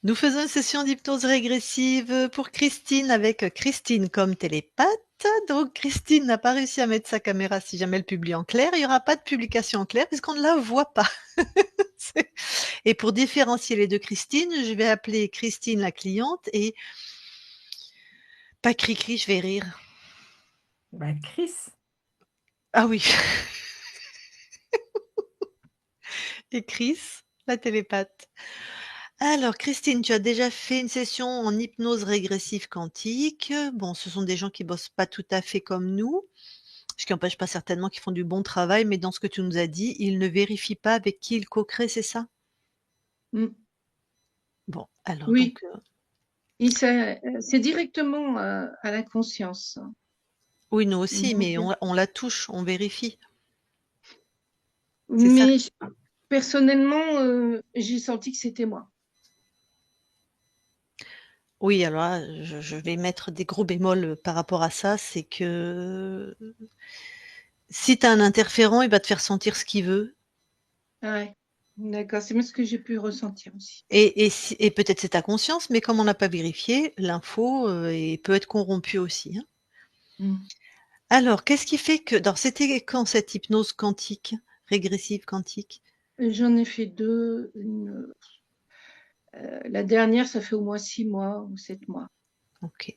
Nous faisons une session d'hypnose régressive pour Christine avec Christine comme télépathe. Donc Christine n'a pas réussi à mettre sa caméra si jamais elle publie en clair. Il n'y aura pas de publication en clair puisqu'on ne la voit pas. C'est- Et pour différencier les deux Christine, je vais appeler Christine la cliente et pas Cricri, je vais rire. Bah, Chris. Ah oui, et Chris, la télépathe. Alors, Christine, tu as déjà fait une session en hypnose régressive quantique. Bon, ce sont des gens qui bossent pas tout à fait comme nous, ce qui n'empêche pas certainement qu'ils font du bon travail, mais dans ce que tu nous as dit, ils ne vérifient pas avec qui ils co-créent, c'est ça? Mm. Bon, alors Oui, donc, c'est directement à la conscience. oui, nous aussi, Donc, mais on la touche, on vérifie. C'est ça? mais personnellement, j'ai senti que c'était moi. Oui, alors là, je vais mettre des gros bémols par rapport à ça, c'est que si tu as un interférent, il va te faire sentir ce qu'il veut. Ouais, d'accord, c'est moi ce que j'ai pu ressentir aussi. Et peut-être c'est ta conscience, mais comme on n'a pas vérifié, l'info peut être corrompue aussi, hein. Mm. Alors, qu'est-ce qui fait que... Alors, c'était quand cette hypnose quantique, régressive quantique? J'en ai fait deux. La dernière, ça fait au moins 6 mois ou 7 mois. Ok.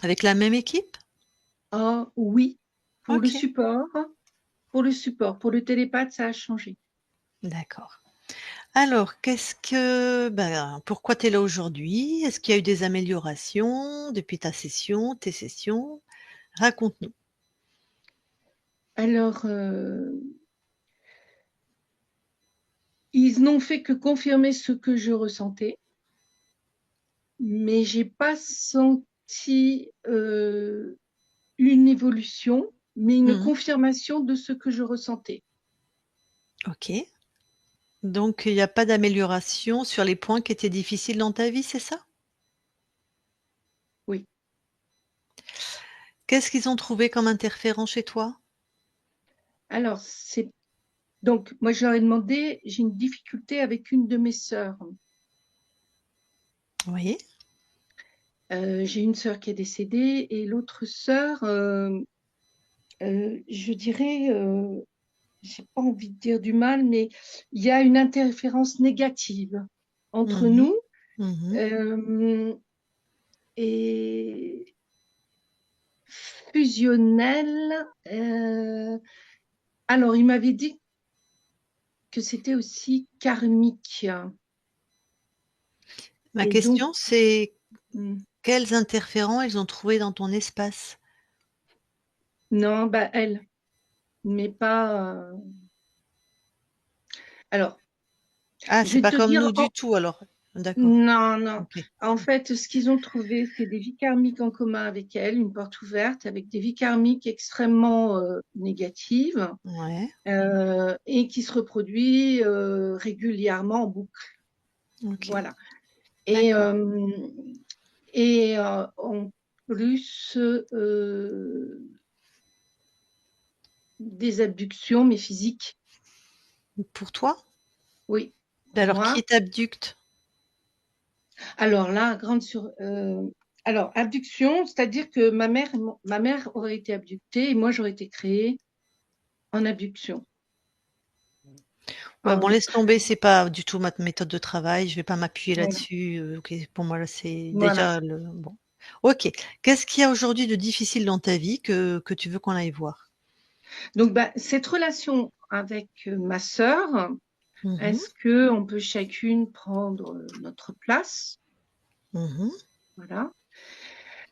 Avec la même équipe? Ah oui, pour le Ok, support, pour le support, pour le télépathe, ça a changé. d'accord. Alors, pourquoi tu es là aujourd'hui? Est-ce qu'il y a eu des améliorations depuis ta session, tes sessions? Raconte-nous. Alors, ils n'ont fait que confirmer ce que je ressentais, mais j'ai pas senti une évolution, mais une Mhm. confirmation de ce que je ressentais. Ok. Donc, il n'y a pas d'amélioration sur les points qui étaient difficiles dans ta vie, c'est ça? Oui. Qu'est-ce qu'ils ont trouvé comme interférent chez toi? Alors, c'est donc moi je leur ai demandé, j'ai une difficulté avec une de mes sœurs. Oui. J'ai une sœur qui est décédée et l'autre sœur, je dirais, j'ai pas envie de dire du mal, mais il y a une interférence négative entre Mhm. nous. Mhm. euh, et fusionnelle. Alors, il m'avait dit que c'était aussi karmique. Ma Et donc, question, c'est hmm, quels interférents ils ont trouvé dans ton espace? non, bah elle, mais pas. Alors, Ah, je c'est vais pas te comme dire, nous du tout alors. D'accord. non, non. Ok. En fait, ce qu'ils ont trouvé, c'est des vies karmiques en commun avec elle, une porte ouverte, avec des vies karmiques extrêmement négatives Ouais. et qui se reproduit régulièrement en boucle. Ok. Voilà. Et, D'accord. euh, et en plus, des abductions, mais physiques. Pour toi? Oui, pour Alors, moi. qui t'abducte? Alors là, alors, abduction, c'est-à-dire que ma mère aurait été abductée et moi j'aurais été créée en abduction. Ouais, bon, En- laisse tomber, c'est pas du tout ma méthode de travail. Je vais pas m'appuyer Voilà. là-dessus. Ok, pour moi, là, c'est Voilà. déjà le bon. Ok. Qu'est-ce qu'il y a aujourd'hui de difficile dans ta vie que tu veux qu'on aille voir? Donc, bah, cette relation avec ma sœur, Mhm. est-ce que on peut chacune prendre notre place? Mhm. Voilà.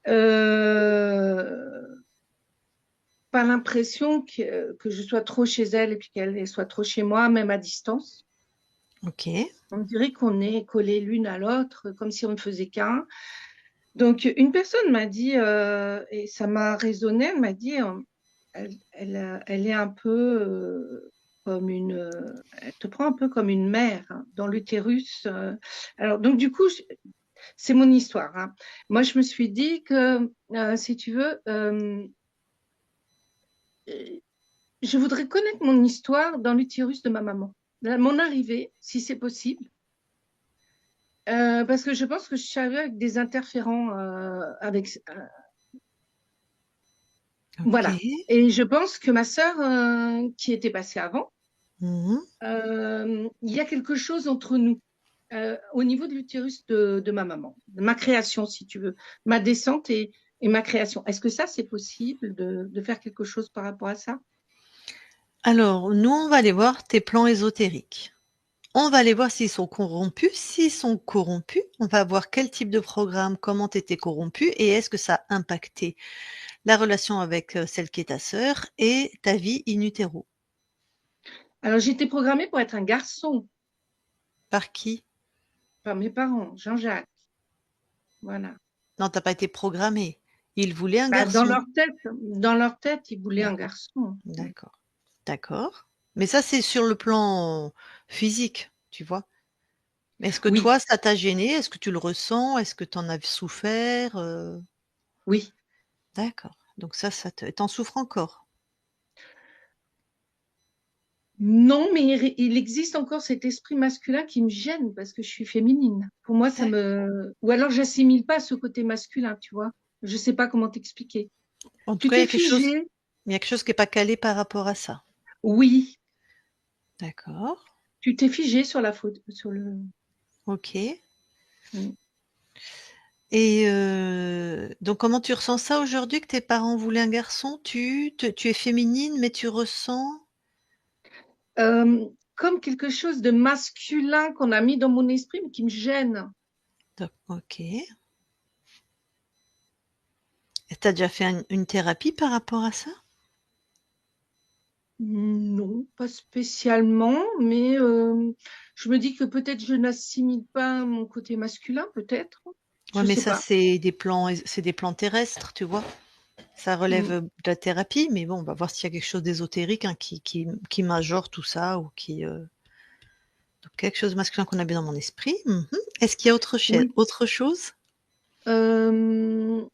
Euh, Pas l'impression que je sois trop chez elle et puis qu'elle soit trop chez moi, même à distance. Ok. On dirait qu'on est collés l'une à l'autre, comme si on ne faisait qu'un. Donc, une personne m'a dit, et ça m'a résonné, elle m'a dit, elle est un peu comme elle te prend un peu comme une mère hein, dans l'utérus. Alors, donc, du coup, c'est mon histoire. Hein. Moi, je me suis dit que, si tu veux, je voudrais connaître mon histoire dans l'utérus de ma maman. Mon arrivée, si c'est possible. Parce que je pense que je suis arrivée avec des interférents, OK. voilà. Et je pense que ma sœur, qui était passée avant, Mmh. il y a quelque chose entre nous, au niveau de l'utérus de ma maman, de ma création, si tu veux, ma descente et ma création. Est-ce que ça, c'est possible de faire quelque chose par rapport à ça? Alors, nous, on va aller voir tes plans ésotériques. On va aller voir s'ils sont corrompus. S'ils sont corrompus, on va voir quel type de programme, comment tu étais corrompu et est-ce que ça a impacté la relation avec, celle qui est ta sœur et ta vie in utero. Alors, j'étais programmée pour être un garçon Par qui? par mes parents, Jean-Jacques. Voilà. Non, tu as pas été programmé. Ils voulaient un Bah, garçon. dans leur tête, ils voulaient un D'accord, garçon. d'accord, d'accord. Mais ça, c'est sur le plan physique, tu vois? Mais est-ce que Oui, toi, ça t'a gêné? Est-ce que tu le ressens? Est-ce que tu en as souffert? oui. D'accord, donc ça te tu en souffres encore? Non, mais il existe encore cet esprit masculin qui me gêne parce que je suis féminine. Pour moi, ça D'ac me... Ou alors, j'assimile pas ce côté masculin, tu vois. Je sais pas comment t'expliquer. En tout Tu cas, t'es figé? il y a quelque chose qui est pas calé par rapport à ça. Oui. D'accord, Tu t'es figé sur la faute, sur le... OK. Mm. Et donc comment tu ressens ça aujourd'hui que tes parents voulaient un garçon? Tu es féminine, mais tu ressens Comme quelque chose de masculin qu'on a mis dans mon esprit, mais qui me gêne. OK. Et tu as déjà fait une thérapie par rapport à ça? Non, pas spécialement, mais je me dis que peut-être je n'assimile pas mon côté masculin, peut-être. Ouais, Je mais sais ça, pas. c'est des plans terrestres, tu vois? Ça relève, Mm. de la thérapie, mais bon, on va voir s'il y a quelque chose d'ésotérique, hein, qui majore tout ça ou qui, donc quelque chose de masculin qu'on a bien dans mon esprit. Mmh. Est-ce qu'il y a Oui. autre chose? Euh,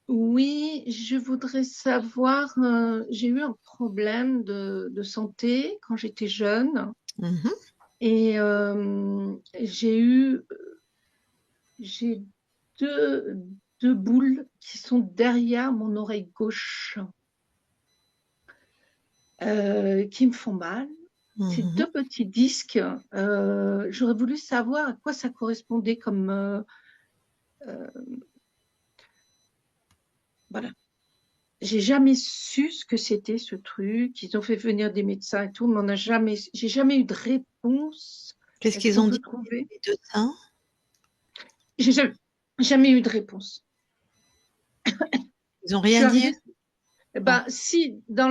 oui, je voudrais savoir, j'ai eu un problème de santé quand j'étais jeune Mmh. et j'ai deux, deux boules qui sont derrière mon oreille gauche, qui me font mal. Ces Mmh. deux petits disques, j'aurais voulu savoir à quoi ça correspondait comme, euh, voilà. J'ai jamais su ce que c'était ce truc. Ils ont fait venir des médecins et tout, mais j'ai jamais eu de réponse. Qu'est-ce Est-ce qu'ils qu'on ont peut dit, trouver? les médecins? J'ai jamais eu de réponse. Ils ont Je rien suis dit? arrivée, eh Ah, ben, si, dans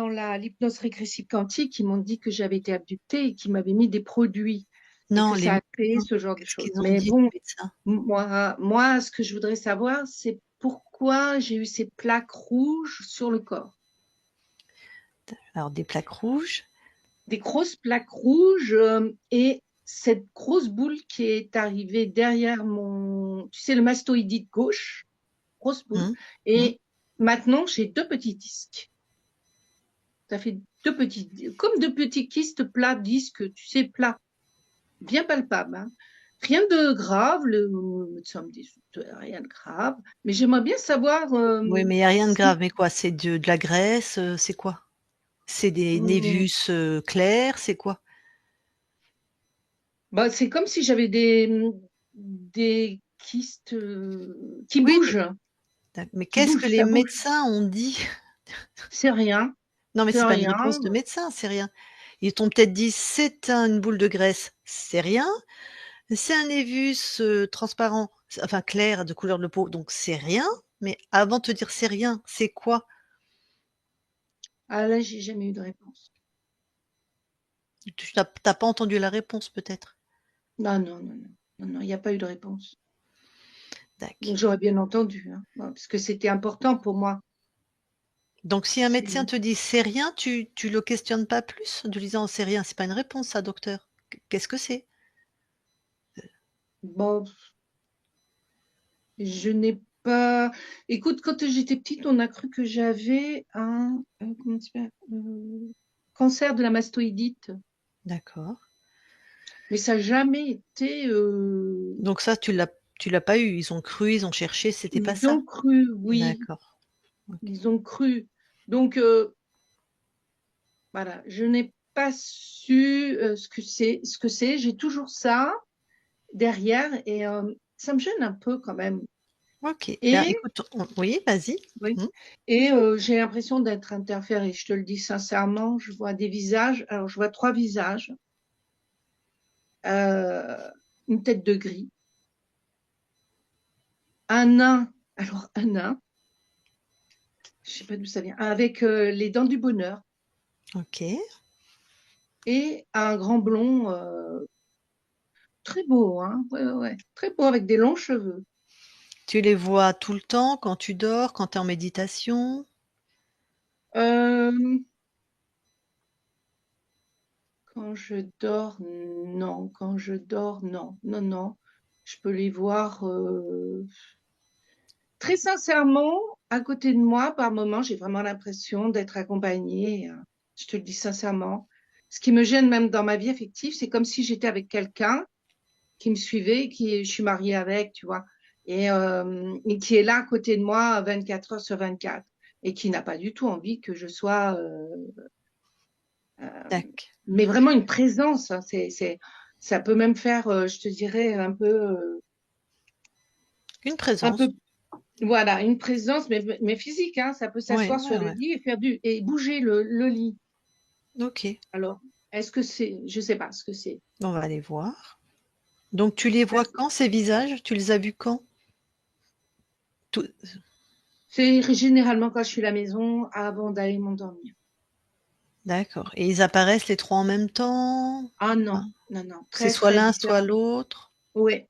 l'hypnose régressive quantique, ils m'ont dit que j'avais été abductée et qu'ils m'avaient mis des produits et non, que les ça a créé médecins, ce genre de qu'est-ce choses. qu'ils ont Mais dit, bon, les médecins? moi, ce que je voudrais savoir, c'est pourquoi j'ai eu ces plaques rouges sur le corps. Alors des plaques rouges. Des grosses plaques rouges, et cette grosse boule qui est arrivée derrière mon, tu sais, le mastoïdite gauche, grosse boule. Mmh. Mmh. Et maintenant, j'ai deux petits disques. Ça fait deux petits, comme deux petits kystes plats, disques, tu sais, plats, bien palpables, hein. Rien de grave, le médecin me dit rien de grave, mais j'aimerais bien savoir Oui, mais il y a rien de si grave. Mais quoi? C'est de la graisse, c'est quoi? C'est des hum, névus, clairs, c'est quoi? bah, c'est comme si j'avais des kystes qui Oui, bougent, mais qui qu'est-ce que bougent, les ça bouge. médecins ont dit? C'est rien, Non, mais c'est c'est pas une rien. réponse de médecin, c'est rien. Ils t'ont peut-être dit: «C'est une boule de graisse», c'est rien. C'est un névus, transparent, enfin clair de couleur de peau, donc c'est rien. Mais avant de te dire: «C'est rien», c'est quoi? Ah là, j'ai jamais eu de réponse. Tu n'as pas entendu la réponse peut-être? Non, non, non, non, non, non, il n'y a pas eu de réponse. Donc Dac. j'aurais bien entendu, hein, parce que c'était important pour moi. Donc si un médecin C'est- te dit: «C'est rien», tu le questionnes pas plus? En te disant: «C'est rien», c'est pas une réponse ça docteur. Qu'est-ce que c'est? Bon, je n'ai pas. Écoute, quand j'étais petite, on a cru que j'avais un comment ça s'appelle, cancer de la mastoïdite. D'accord. Mais ça n'a jamais été. Donc ça, tu l'as pas eu. Ils ont cru, ils ont cherché, c'était pas Ils ça? ont cru, oui, D'accord. OK. ils ont cru. Donc, voilà, je n'ai pas su ce que c'est. J'ai toujours ça derrière et ça me gêne un peu quand même. OK. Ben, Et, écoute, oui, vas-y. oui, Mmh. et j'ai l'impression d'être interférée. Je te le dis sincèrement, je vois des visages. Alors, je vois trois visages, euh, une tête de gris, un nain. Alors, un nain, je sais pas d'où ça vient, avec les dents du bonheur OK. et un grand blond très beau, hein. Ouais, ouais, ouais. Très beau avec des longs cheveux. Tu les vois tout le temps quand tu dors, quand tu es en méditation? Euh, Quand je dors, non. Quand je dors, non. Non, non. Je peux les voir très sincèrement à côté de moi. Par moments, j'ai vraiment l'impression d'être accompagnée. Je te le dis sincèrement. Ce qui me gêne même dans ma vie affective, c'est comme si j'étais avec quelqu'un qui me suivait, qui je suis mariée avec, tu vois, et qui est là à côté de moi 24 heures sur 24 et qui n'a pas du tout envie que je sois, euh, Tac. mais vraiment une présence. Hein, ça peut même faire, je te dirais, Une un peu, présence. voilà, une présence, mais physique. Hein, ça peut Ouais, s'asseoir sur ouais, le ouais. lit et faire et bouger le lit. OK. Alors, est-ce que c'est, je sais pas ce que c'est. On va aller voir. Donc tu les vois quand ces visages? Tu les as vus quand? Tout C'est généralement quand je suis à la maison avant d'aller m'endormir. D'accord, et ils apparaissent les 3 en même temps? Ah Enfin, non, non, non, c'est très soit très l'un, soit différent. l'autre? Oui.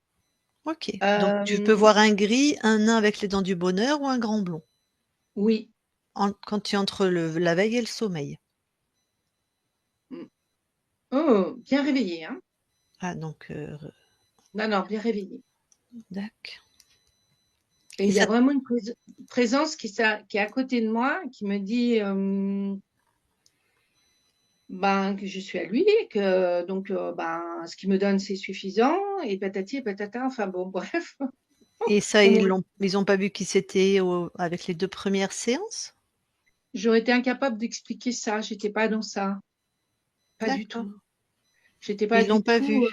OK. Donc tu peux Euh, voir un gris, un nain avec les dents du bonheur ou un grand blond? oui. Quand tu es entre la veille et le sommeil? Mm. Oh, bien réveillé, hein? Ah donc Non, non, bien réveillé. dac, Et et il y a ça vraiment une présence qui est à côté de moi, qui me dit ben, que je suis à lui, que donc ben, ce qu'il me donne, c'est suffisant, et patati et patata, enfin bon, bref. et ça, On me- ils ont pas vu qui c'était au avec les 2 premières séances? J'aurais été incapable d'expliquer ça, j'étais pas dans ça, pas du D'accord. tout. J'étais pas Ils l'ont du pas tout. vu?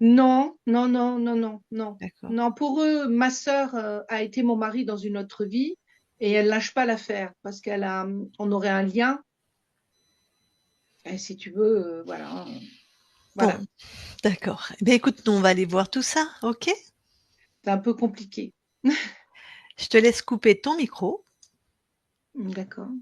Non, non, non, non, non, non. D'accord. Non, pour eux, ma sœur a été mon mari dans une autre vie et elle lâche pas l'affaire parce on aurait un lien. Et si tu veux, voilà, Bon, voilà. d'accord. Eh beh, écoute, nous on va aller voir tout ça, OK? C'est un peu compliqué. Je te laisse couper ton micro. D'accord.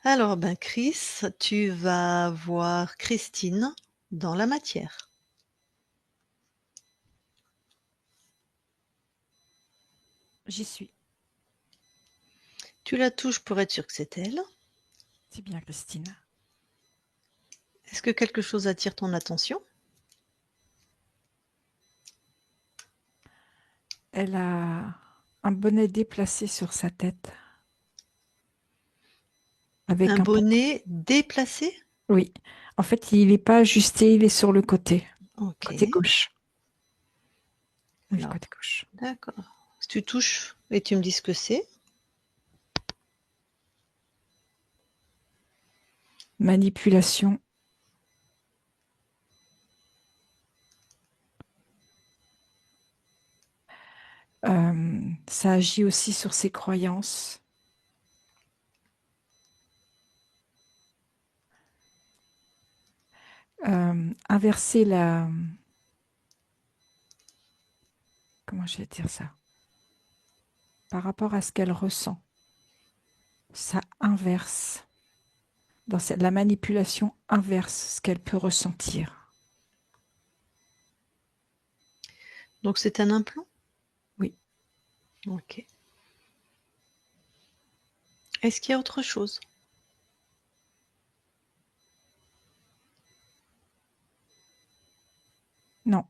Alors, ben, Chris, tu vas voir Christine dans la matière. J'y suis. Tu la touches pour être sûr que c'est elle. C'est bien, Christine. Est-ce que quelque chose attire ton attention? Elle a un bonnet déplacé sur sa tête Un avec un pompon. bonnet déplacé? Oui. En fait, il n'est pas ajusté, il est sur le côté OK. gauche. Oui, Alors, côté gauche. d'accord. Si tu touches et tu me dis ce que c'est. Manipulation. Ça agit aussi sur ses croyances. Inverser la... Comment je vais dire ça? Par rapport à ce qu'elle ressent. Ça inverse. La manipulation inverse ce qu'elle peut ressentir. Donc c'est un implant? Oui. OK. Est-ce qu'il y a autre chose? Non.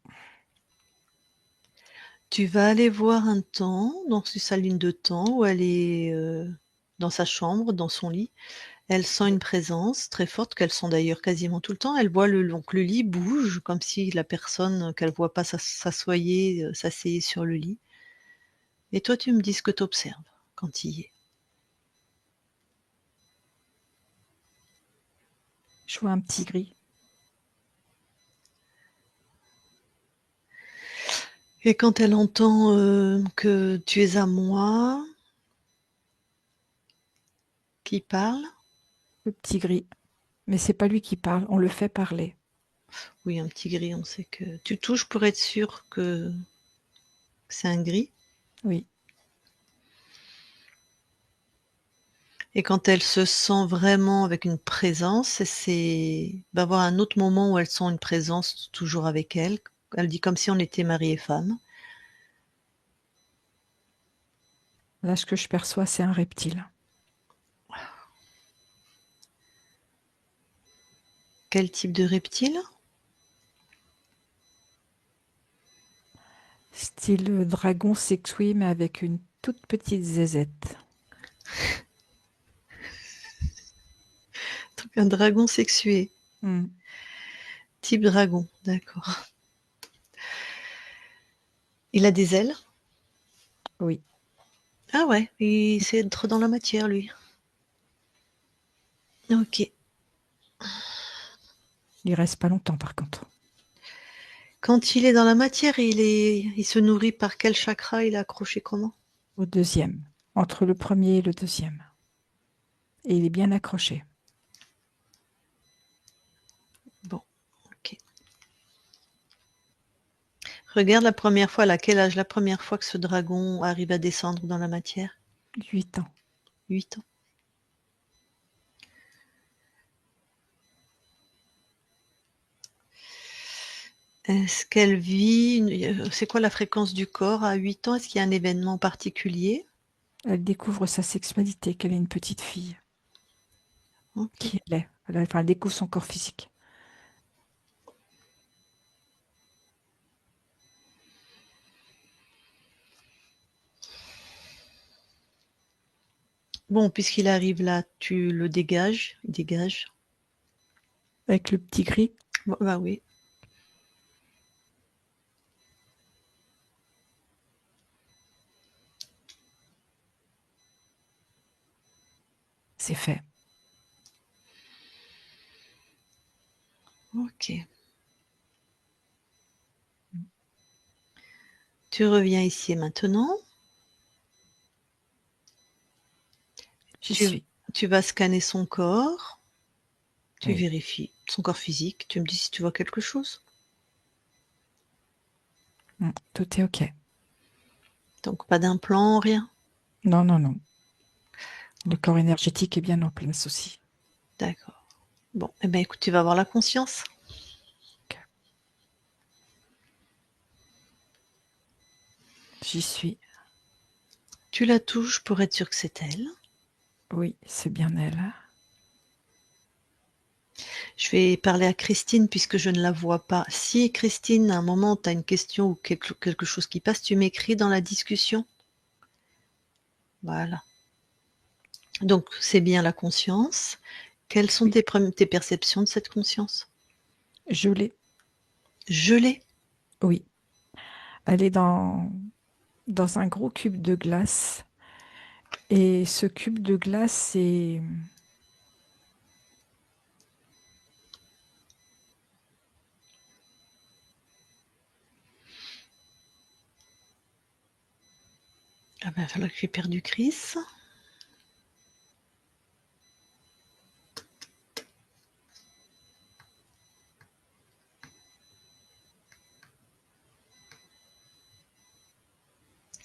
Tu vas aller voir un temps, dans sa ligne de temps, où elle est dans sa chambre, dans son lit. Elle sent une présence très forte, qu'elle sent d'ailleurs quasiment tout le temps. Elle voit donc le lit bouge, comme si la personne qu'elle voit pas s'asseyait sur le lit. Et toi, tu me dis ce que tu observes quand il y est. Je vois un petit gris. Et quand elle entend que tu es à moi, qui parle, Le petit gris. Mais c'est pas lui qui parle, on le fait parler. oui, un petit gris, on sait que tu touches pour être sûr que c'est un gris. Oui. Et quand elle se sent vraiment avec une présence, va avoir un autre moment où elle sent une présence toujours avec elle. Elle dit comme si on était mari et femme. Là, ce que je perçois, c'est un reptile. Quel type de reptile? Style dragon sexué, mais avec une toute petite zézette. Donc un dragon sexué. Type dragon, d'accord. Il a des ailes? Oui. Ah ouais, il sait être dans la matière, lui. Ok. Il reste pas longtemps, par contre. Quand il est dans la matière, il se nourrit par quel chakra? Il est accroché comment? Au deuxième. Entre le premier et le deuxième. Et il est bien accroché. Bon, ok. Regarde la première fois, à quel âge la première fois que ce dragon arrive à descendre dans la matière? 8 ans. 8 ans. Est-ce qu'elle vit, c'est quoi la fréquence du corps à 8 ans? Est-ce qu'il y a un événement particulier? Elle découvre sa sexualité, qu'elle est une petite fille. Ok. Qui elle est. Elle découvre son corps physique. Bon, puisqu'il arrive là, tu le dégages. Il dégage. Avec le petit gris. Bah oui. C'est fait. Ok. Tu reviens ici et maintenant. J'y suis. Tu vas scanner son corps. Tu Oui. vérifies son corps physique. Tu me dis si tu vois quelque chose. Tout est OK. Donc pas d'implant, rien. Non, non, non. Le corps énergétique est bien en place aussi. D'accord. Bon, eh ben écoute, tu vas avoir la conscience. Okay. J'y suis. Tu la touches pour être sûr que c'est elle. Oui, c'est bien elle. Je vais parler à Christine puisque je ne la vois pas. Si Christine, à un moment, tu as une question ou quelque chose qui passe, tu m'écris dans la discussion. Voilà. Donc, c'est bien la conscience. Quelles sont tes perceptions de cette conscience? Je l'ai. Je l'ai. Oui. Elle est dans un gros cube de glace. Et ce cube de glace, c'est... Ah ben, il va falloir que j'ai perdu Chris.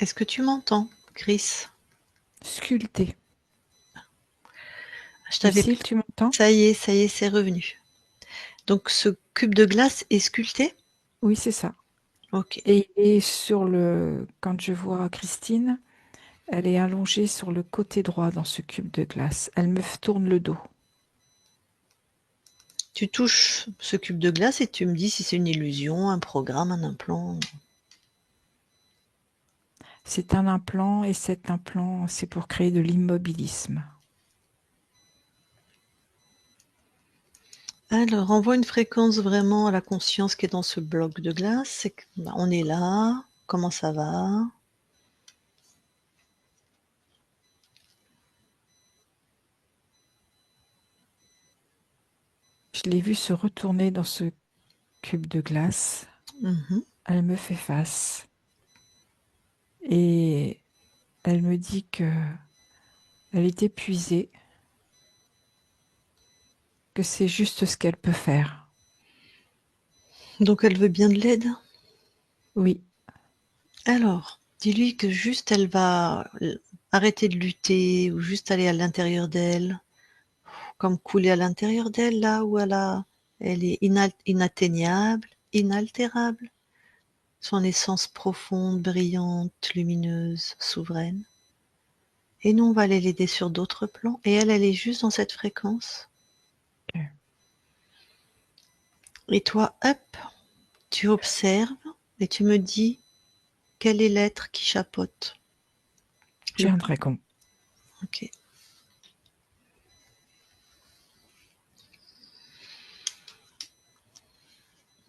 Est-ce que tu m'entends, Chris? Sculpté. Lucille, tu m'entends? Ça y est, c'est revenu. Donc, ce cube de glace est sculpté? Oui, c'est ça. Ok. Et quand je vois Christine, elle est allongée sur le côté droit dans ce cube de glace. Elle me tourne le dos. Tu touches ce cube de glace et tu me dis si c'est une illusion, un programme, un implant. C'est un implant et cet implant, c'est pour créer de l'immobilisme. Alors, envoie une fréquence vraiment à la conscience qui est dans ce bloc de glace. On est là. Comment ça va? Je l'ai vu se retourner dans ce cube de glace. Mhm. Elle me fait face et elle me dit que elle est épuisée, que c'est juste ce qu'elle peut faire. Donc, elle veut bien de l'aide. Oui, Alors, dis-lui que juste elle va arrêter de lutter ou juste aller à l'intérieur d'elle, comme couler à l'intérieur d'elle, là où elle est inatteignable, inaltérable. Son essence profonde, brillante, lumineuse, souveraine. Et nous, on va aller l'aider sur d'autres plans. Et elle est juste dans cette fréquence. ok. Et toi, hop, tu observes et tu me dis quel est l'être qui chapeaute. J'ai un dragon. Ok.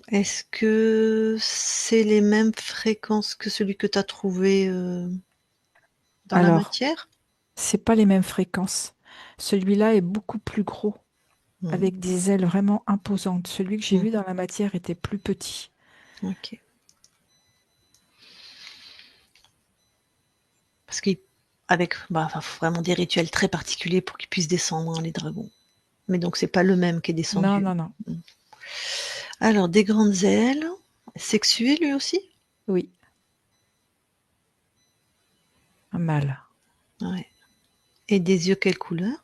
Est-ce que c'est les mêmes fréquences que celui que tu as trouvé dans la Alors, matière? c'est pas les mêmes fréquences. Celui-là est beaucoup plus gros, Hmm, avec des ailes vraiment imposantes. Celui que j'ai hmm, vu dans la matière était plus petit. ok. Parce qu'avec, enfin, faut vraiment des rituels très particuliers pour qu'ils puissent descendre, hein, les dragons. Mais donc c'est pas le même qui est Non, descendu. non, non. Hmm. Alors des grandes ailes, sexuées lui aussi? Oui, un mâle, Ouais. Et des yeux quelle couleur?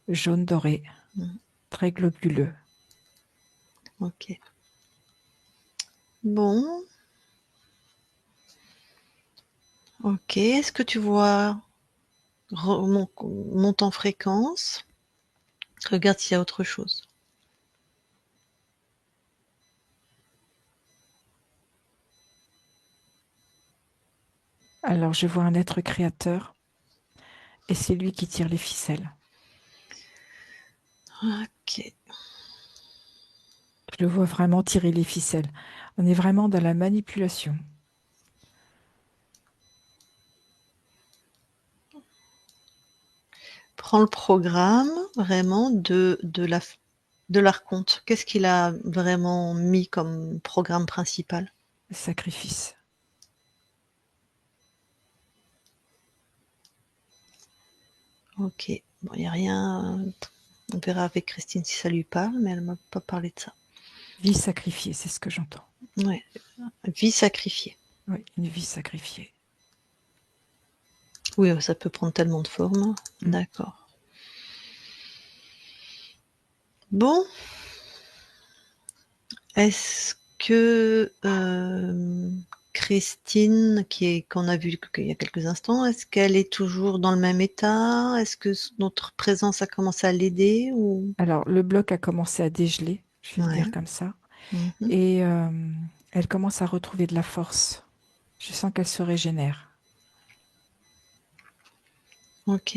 jaune doré, Hmm, très globuleux. ok. Bon, ok. Est-ce que tu vois monte en fréquence? Regarde s'il y a autre chose. Alors, je vois un être créateur et c'est lui qui tire les ficelles. Ok. Je le vois vraiment tirer les ficelles. On est vraiment dans la manipulation. Prends le programme vraiment de l'archonte. Qu'est-ce qu'il a vraiment mis comme programme principal? Le sacrifice. Ok. Bon, il n'y a rien. On verra avec Christine si ça lui parle, mais elle m'a pas parlé de ça. Vie sacrifiée, c'est ce que j'entends. Ouais. Vie sacrifiée. Oui, une vie sacrifiée. Oui, ça peut prendre tellement de formes. Mm. D'accord. Bon, est-ce que Christine, qu'on a vue il y a quelques instants, est-ce qu'elle est toujours dans le même état? Est-ce que notre présence a commencé à l'aider ou... Alors, le bloc a commencé à dégeler, je vais le Ouais. dire comme ça, Mhm. et elle commence à retrouver de la force. Je sens qu'elle se régénère. Ok.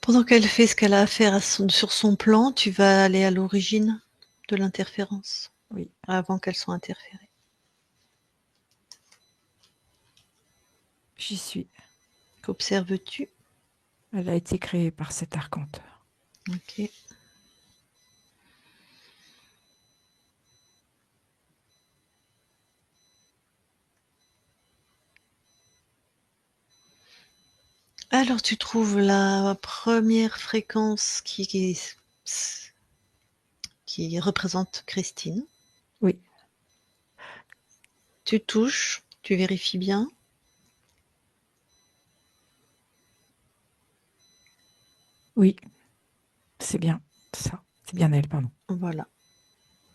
Pendant qu'elle fait ce qu'elle a à faire sur son plan, tu vas aller à l'origine de l'interférence Oui, avant qu'elle soit interférée. j'y suis. Qu'observes-tu? Elle a été créée par cet archonte. Ok. Alors tu trouves la première fréquence qui représente Christine. Oui, Tu touches, tu vérifies bien. oui, c'est bien ça. C'est bien elle, pardon. Voilà.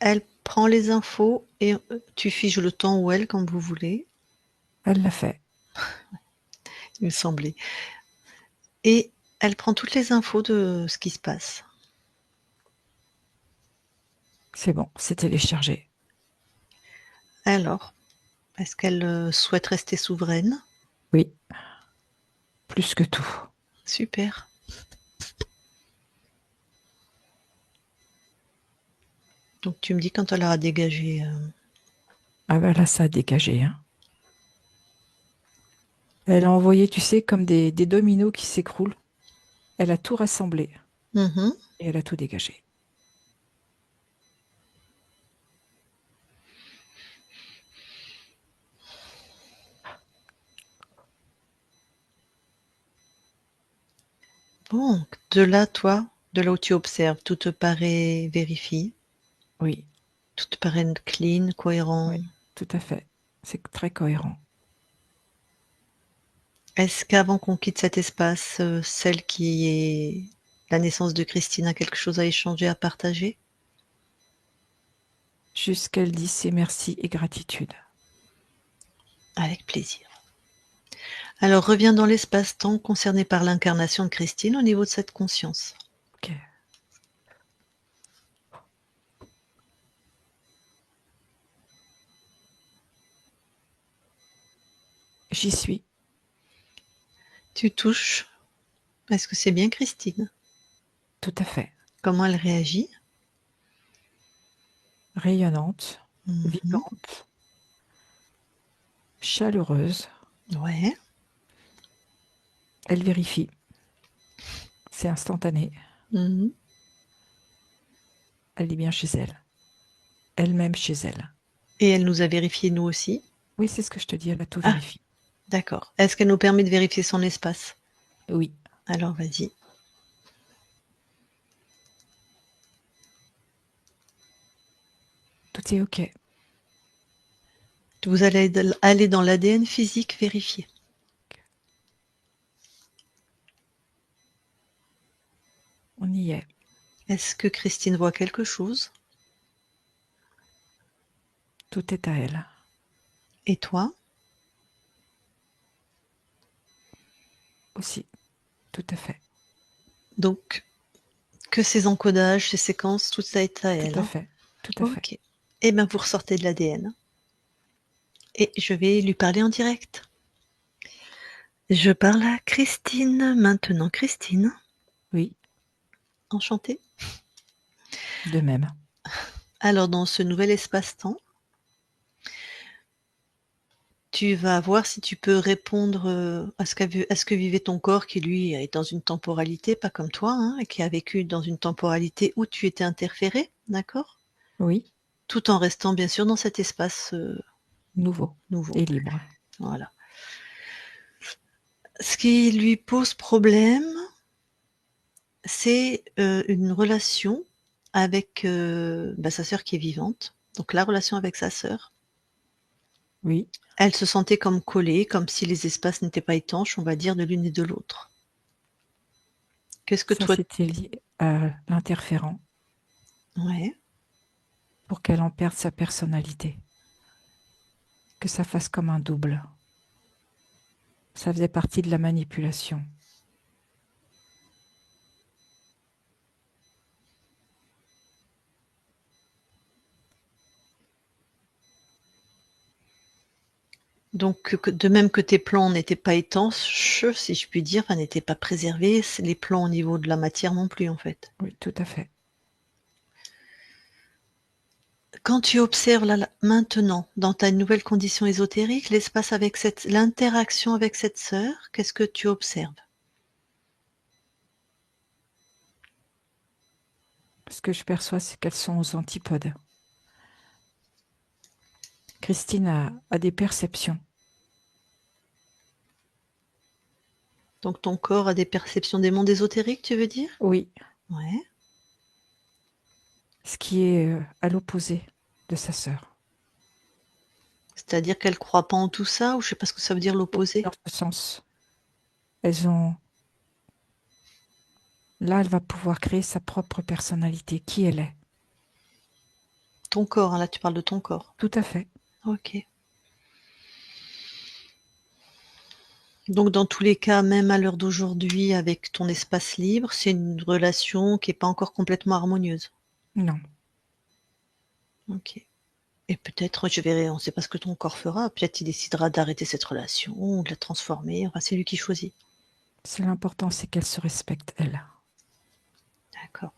Elle prend les infos et tu figes le temps ou elle comme vous voulez, Elle l'a fait. il me semblait. Et elle prend toutes les infos de ce qui se passe. C'est bon, c'est téléchargé. Alors, Est-ce qu'elle souhaite rester souveraine? Oui, plus que tout. Super. Donc tu me dis quand elle aura dégagé. Ah ben là, ça a dégagé, hein. Elle a envoyé, tu sais, comme des dominos qui s'écroulent. Elle a tout rassemblé Mhm. et elle a tout dégagé. Bon, de là, toi, de là où tu observes, tout te paraît vérifié, Oui, tout te paraît clean, cohérent. oui, tout à fait. C'est très cohérent. Est-ce qu'avant qu'on quitte cet espace, celle qui est la naissance de Christine a quelque chose à échanger, à partager? Juste qu'elle dise ses merci et gratitude. Avec plaisir. Alors reviens dans l'espace-temps concerné par l'incarnation de Christine au niveau de cette conscience. Ok. J'y suis. Tu touches. Est-ce que c'est bien Christine? Tout à fait. Comment elle réagit? Rayonnante, Mhm. vivante, chaleureuse. Ouais. Elle vérifie. C'est instantané. Mhm. Elle est bien chez elle. Elle-même chez elle. Et elle nous a vérifié nous aussi? Oui, c'est ce que je te dis, elle a tout Ah, vérifié. d'accord. Est-ce qu'elle nous permet de vérifier son espace? Oui, Alors vas-y. tout est OK. Vous allez aller dans l'ADN physique vérifier. On y est. Est-ce que Christine voit quelque chose? Tout est à elle. Et toi? Aussi, tout à fait. Donc, que ces encodages, ces séquences, tout ça est à Tout elle, à hein? fait. Tout à fait. Ok. Eh bien, vous ressortez de l'ADN. Et je vais lui parler en direct. Je parle à Christine maintenant. Christine, Oui, enchantée. de même. Alors, dans ce nouvel espace-temps, tu vas voir si tu peux répondre à ce que vivait ton corps qui, lui, est dans une temporalité, pas comme toi, hein, et qui a vécu dans une temporalité où tu étais interféré, d'accord? Oui, Tout en restant, bien sûr, dans cet espace nouveau nouveau. et libre. Voilà. Ce qui lui pose problème, c'est une relation avec sa sœur qui est vivante. Donc la relation avec sa sœur. Oui, Elle se sentait comme collée, comme si les espaces n'étaient pas étanches, on va dire, de l'une et de l'autre. Qu'est-ce que ça toi... c'était lié à l'interférent Ouais. pour qu'elle en perde sa personnalité. Que ça fasse comme un double. Ça faisait partie de la manipulation. Donc de même que tes plans n'étaient pas étanches, si je puis dire, enfin n'étaient pas préservés, les plans au niveau de la matière non plus en fait. Oui, tout à fait. Quand tu observes là, maintenant, dans ta nouvelle condition ésotérique, l'espace avec l'interaction avec cette sœur, qu'est-ce que tu observes? Ce que je perçois, c'est qu'elles sont aux antipodes. Christine a des perceptions. Donc ton corps a des perceptions des mondes ésotériques, tu veux dire? Oui, Ouais. ce qui est à l'opposé de sa sœur. C'est-à-dire qu'elle croit pas en tout ça, ou je sais pas ce que ça veut dire l'opposé? Dans ce sens, elles ont... Là, elle va pouvoir créer sa propre personnalité, qui elle est. Ton corps, hein, là tu parles de ton corps. Tout à fait. Ok. Donc dans tous les cas, même à l'heure d'aujourd'hui, avec ton espace libre, c'est une relation qui est pas encore complètement harmonieuse. Non, Ok. Et peut-être, je verrai, on ne sait pas ce que ton corps fera. Peut-être il décidera d'arrêter cette relation ou de la transformer. Enfin, c'est lui qui choisit. C'est l'important, c'est qu'elle se respecte, elle. D'accord.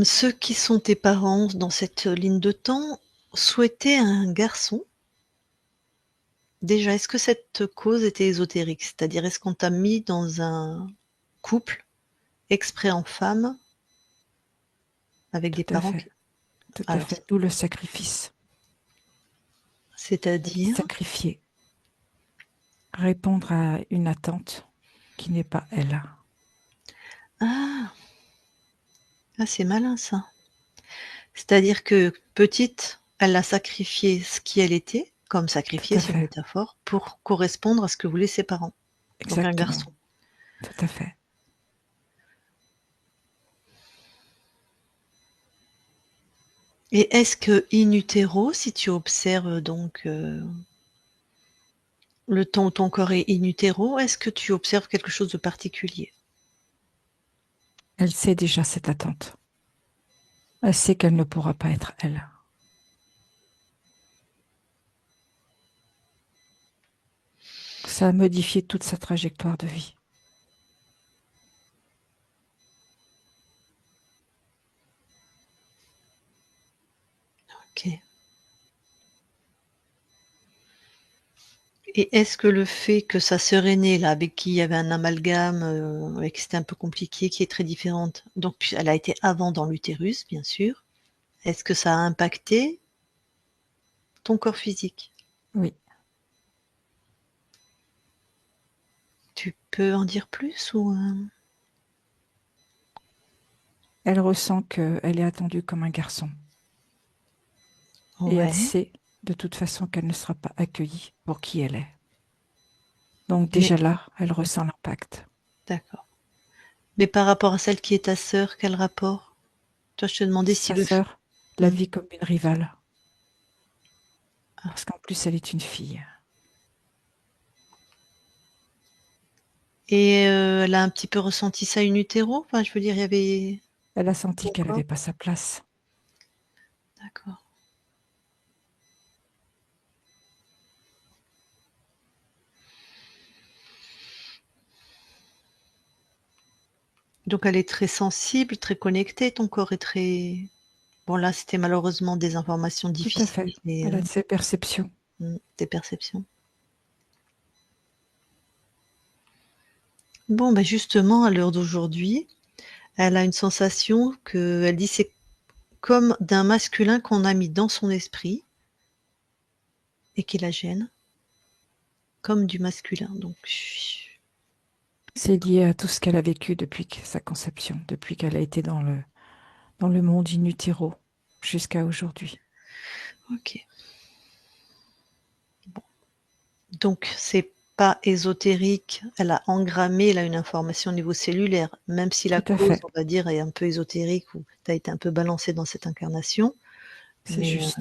Ceux qui sont tes parents dans cette ligne de temps souhaitaient un garçon. Déjà, est-ce que cette cause était ésotérique? C'est-à-dire, est-ce qu'on t'a mis dans un couple exprès en femme avec des Tout à parents fait. qui... Tout à Alors, fait. D'où le sacrifice. c'est-à-dire... Sacrifier. Répondre à une attente qui n'est pas elle. Ah, ah c'est malin ça. C'est-à-dire que petite, elle a sacrifié ce qui elle était, comme Tout sacrifier, à c'est une fait. métaphore, pour correspondre à ce que voulaient ses parents. Donc un Exactement. garçon. Tout à fait. Et est-ce que in utero, si tu observes donc le temps où ton corps est in utero, est-ce que tu observes quelque chose de particulier? Elle sait déjà cette attente. Elle sait qu'elle ne pourra pas être elle. Ça a modifié toute sa trajectoire de vie. Ok. Et est-ce que le fait que sa sœur aînée, là, avec qui il y avait un amalgame, et que c'était un peu compliqué, qui est très différente, donc elle a été avant dans l'utérus, bien sûr. Est-ce que ça a impacté ton corps physique? Oui. Tu peux en dire plus ou Elle ressent qu'elle est attendue comme un garçon. Et elle Ouais, sait de toute façon qu'elle ne sera pas accueillie pour qui elle est. Donc mais déjà là, elle ressent l'impact. d'accord. Mais par rapport à celle qui est ta sœur, quel rapport? Toi, je te demandais si Sa le sœur la mmh. vit comme une rivale. Ah, Parce qu'en plus, elle est une fille. et elle a un petit peu ressenti ça in utero? Enfin, je veux dire, il y avait Elle a senti ton qu'elle corps? n'avait pas sa place. D'accord. Donc elle est très sensible, très connectée, ton corps est très... Bon là, c'était malheureusement des informations Tout à fait. difficiles, mais Elle a de ses perceptions. des perceptions. Bon, ben justement, à l'heure d'aujourd'hui, elle a une sensation que, elle dit, c'est comme d'un masculin qu'on a mis dans son esprit et qui la gêne, comme du masculin. Donc, C'est lié à tout ce qu'elle a vécu depuis sa conception, depuis qu'elle a été dans le monde in utero jusqu'à aujourd'hui. ok. Donc, c'est pas ésotérique. Elle a engrammé là une information au niveau cellulaire, même si la Tout à cause, fait. on va dire, est un peu ésotérique ou tu as été un peu balancé dans cette incarnation. C'est Mais juste.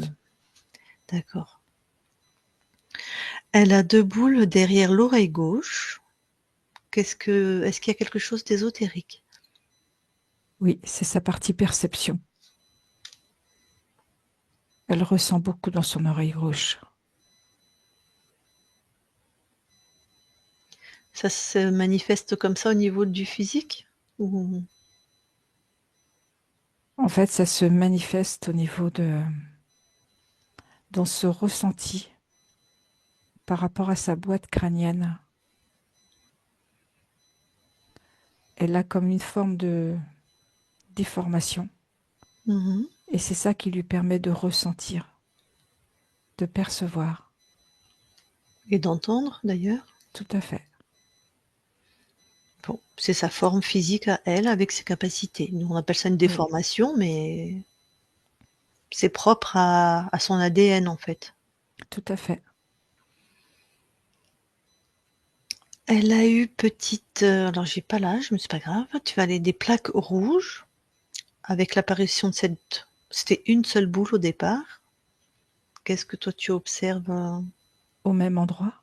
d'accord. Elle a 2 boules derrière l'oreille gauche. Est-ce qu'il y a quelque chose d'ésotérique? Oui, c'est sa partie perception. Elle ressent beaucoup dans son oreille gauche. Ça se manifeste comme ça au niveau du physique? Ou En fait, ça se manifeste au niveau dans ce ressenti par rapport à sa boîte crânienne. Elle a comme une forme de déformation. mmh Et c'est ça qui lui permet de ressentir, de percevoir. et d'entendre d'ailleurs? Tout à fait. Bon, c'est sa forme physique à elle avec ses capacités. Nous, on appelle ça une Oui, déformation, mais c'est propre à son ADN, en fait. tout à fait. Elle a eu petite, alors j'ai pas l'âge, mais c'est pas grave, tu vas aller des plaques rouges avec l'apparition de cette... C'était une seule boule au départ. Qu'est-ce que toi tu observes? Au même endroit.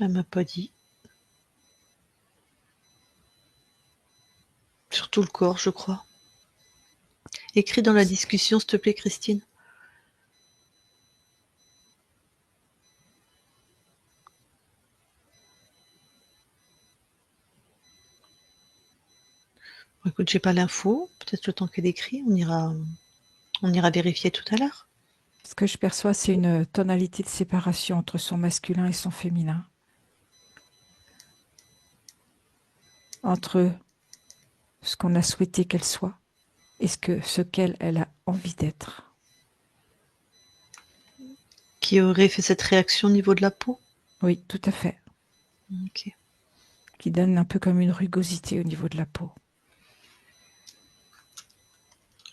Elle m'a pas dit. Sur tout le corps, je crois. Écris dans la discussion, s'il te plaît, Christine. Bon, écoute, j'ai pas l'info. Peut-être le temps qu'elle écrit, on ira vérifier tout à l'heure. Ce que je perçois, c'est une tonalité de séparation entre son masculin et son féminin. Entre ce qu'on a souhaité qu'elle soit et ce qu'elle a envie d'être. Qui aurait fait cette réaction au niveau de la peau? Oui, tout à fait. Ok. Qui donne un peu comme une rugosité au niveau de la peau.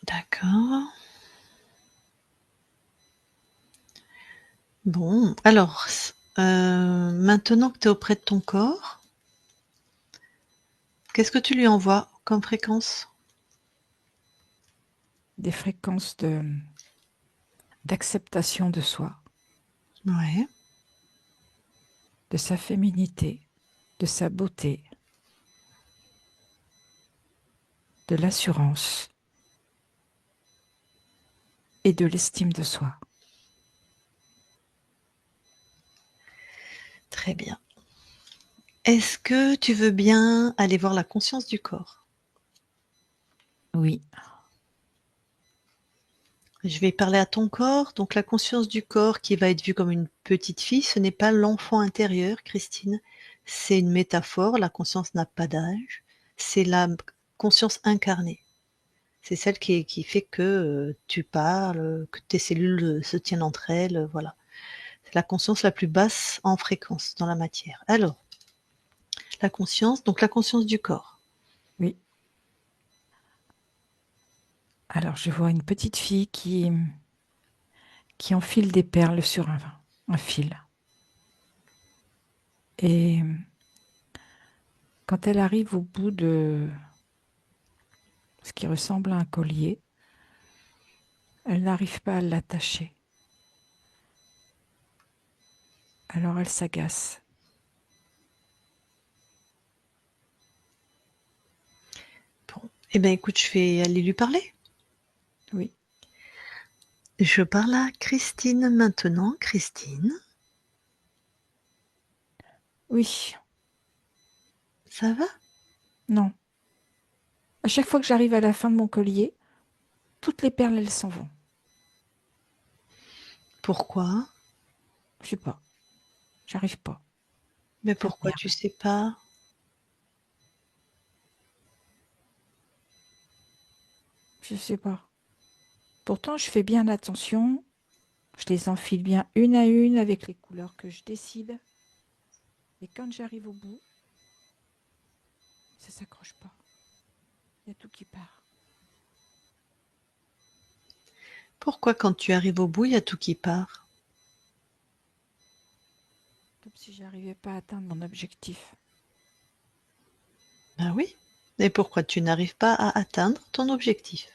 D'accord. Bon, alors, maintenant que tu es auprès de ton corps, qu'est-ce que tu lui envoies comme fréquence? Des fréquences d'acceptation de soi, Ouais. de sa féminité, de sa beauté, de l'assurance et de l'estime de soi. Très bien. Est-ce que tu veux bien aller voir la conscience du corps? Oui, Je vais parler à ton corps. Donc la conscience du corps qui va être vue comme une petite fille, ce n'est pas l'enfant intérieur, Christine. C'est une métaphore. La conscience n'a pas d'âge. C'est la conscience incarnée. C'est celle qui fait que tu parles, que tes cellules se tiennent entre elles, voilà. C'est la conscience la plus basse en fréquence dans la matière. Alors, la conscience, donc la conscience du corps. oui. Alors, je vois une petite fille qui enfile des perles sur un fil. Et quand elle arrive au bout de ce qui ressemble à un collier, elle n'arrive pas à l'attacher. Alors elle s'agace. Bon, eh bien écoute, je vais aller lui parler. Oui, Je parle à Christine maintenant. Christine, oui, ça va? non. À chaque fois que j'arrive à la fin de mon collier, toutes les perles, elles s'en vont. Pourquoi? Je sais pas, j'arrive pas. Mais Ça pourquoi tu m'énerve. sais pas? Je sais pas. Pourtant, je fais bien attention. Je les enfile bien une à une avec les couleurs que je décide. Et quand j'arrive au bout, ça s'accroche pas. Il y a tout qui part. Pourquoi quand tu arrives au bout, il y a tout qui part? Comme si j'arrivais pas à atteindre mon objectif. Ben oui. Et pourquoi tu n'arrives pas à atteindre ton objectif?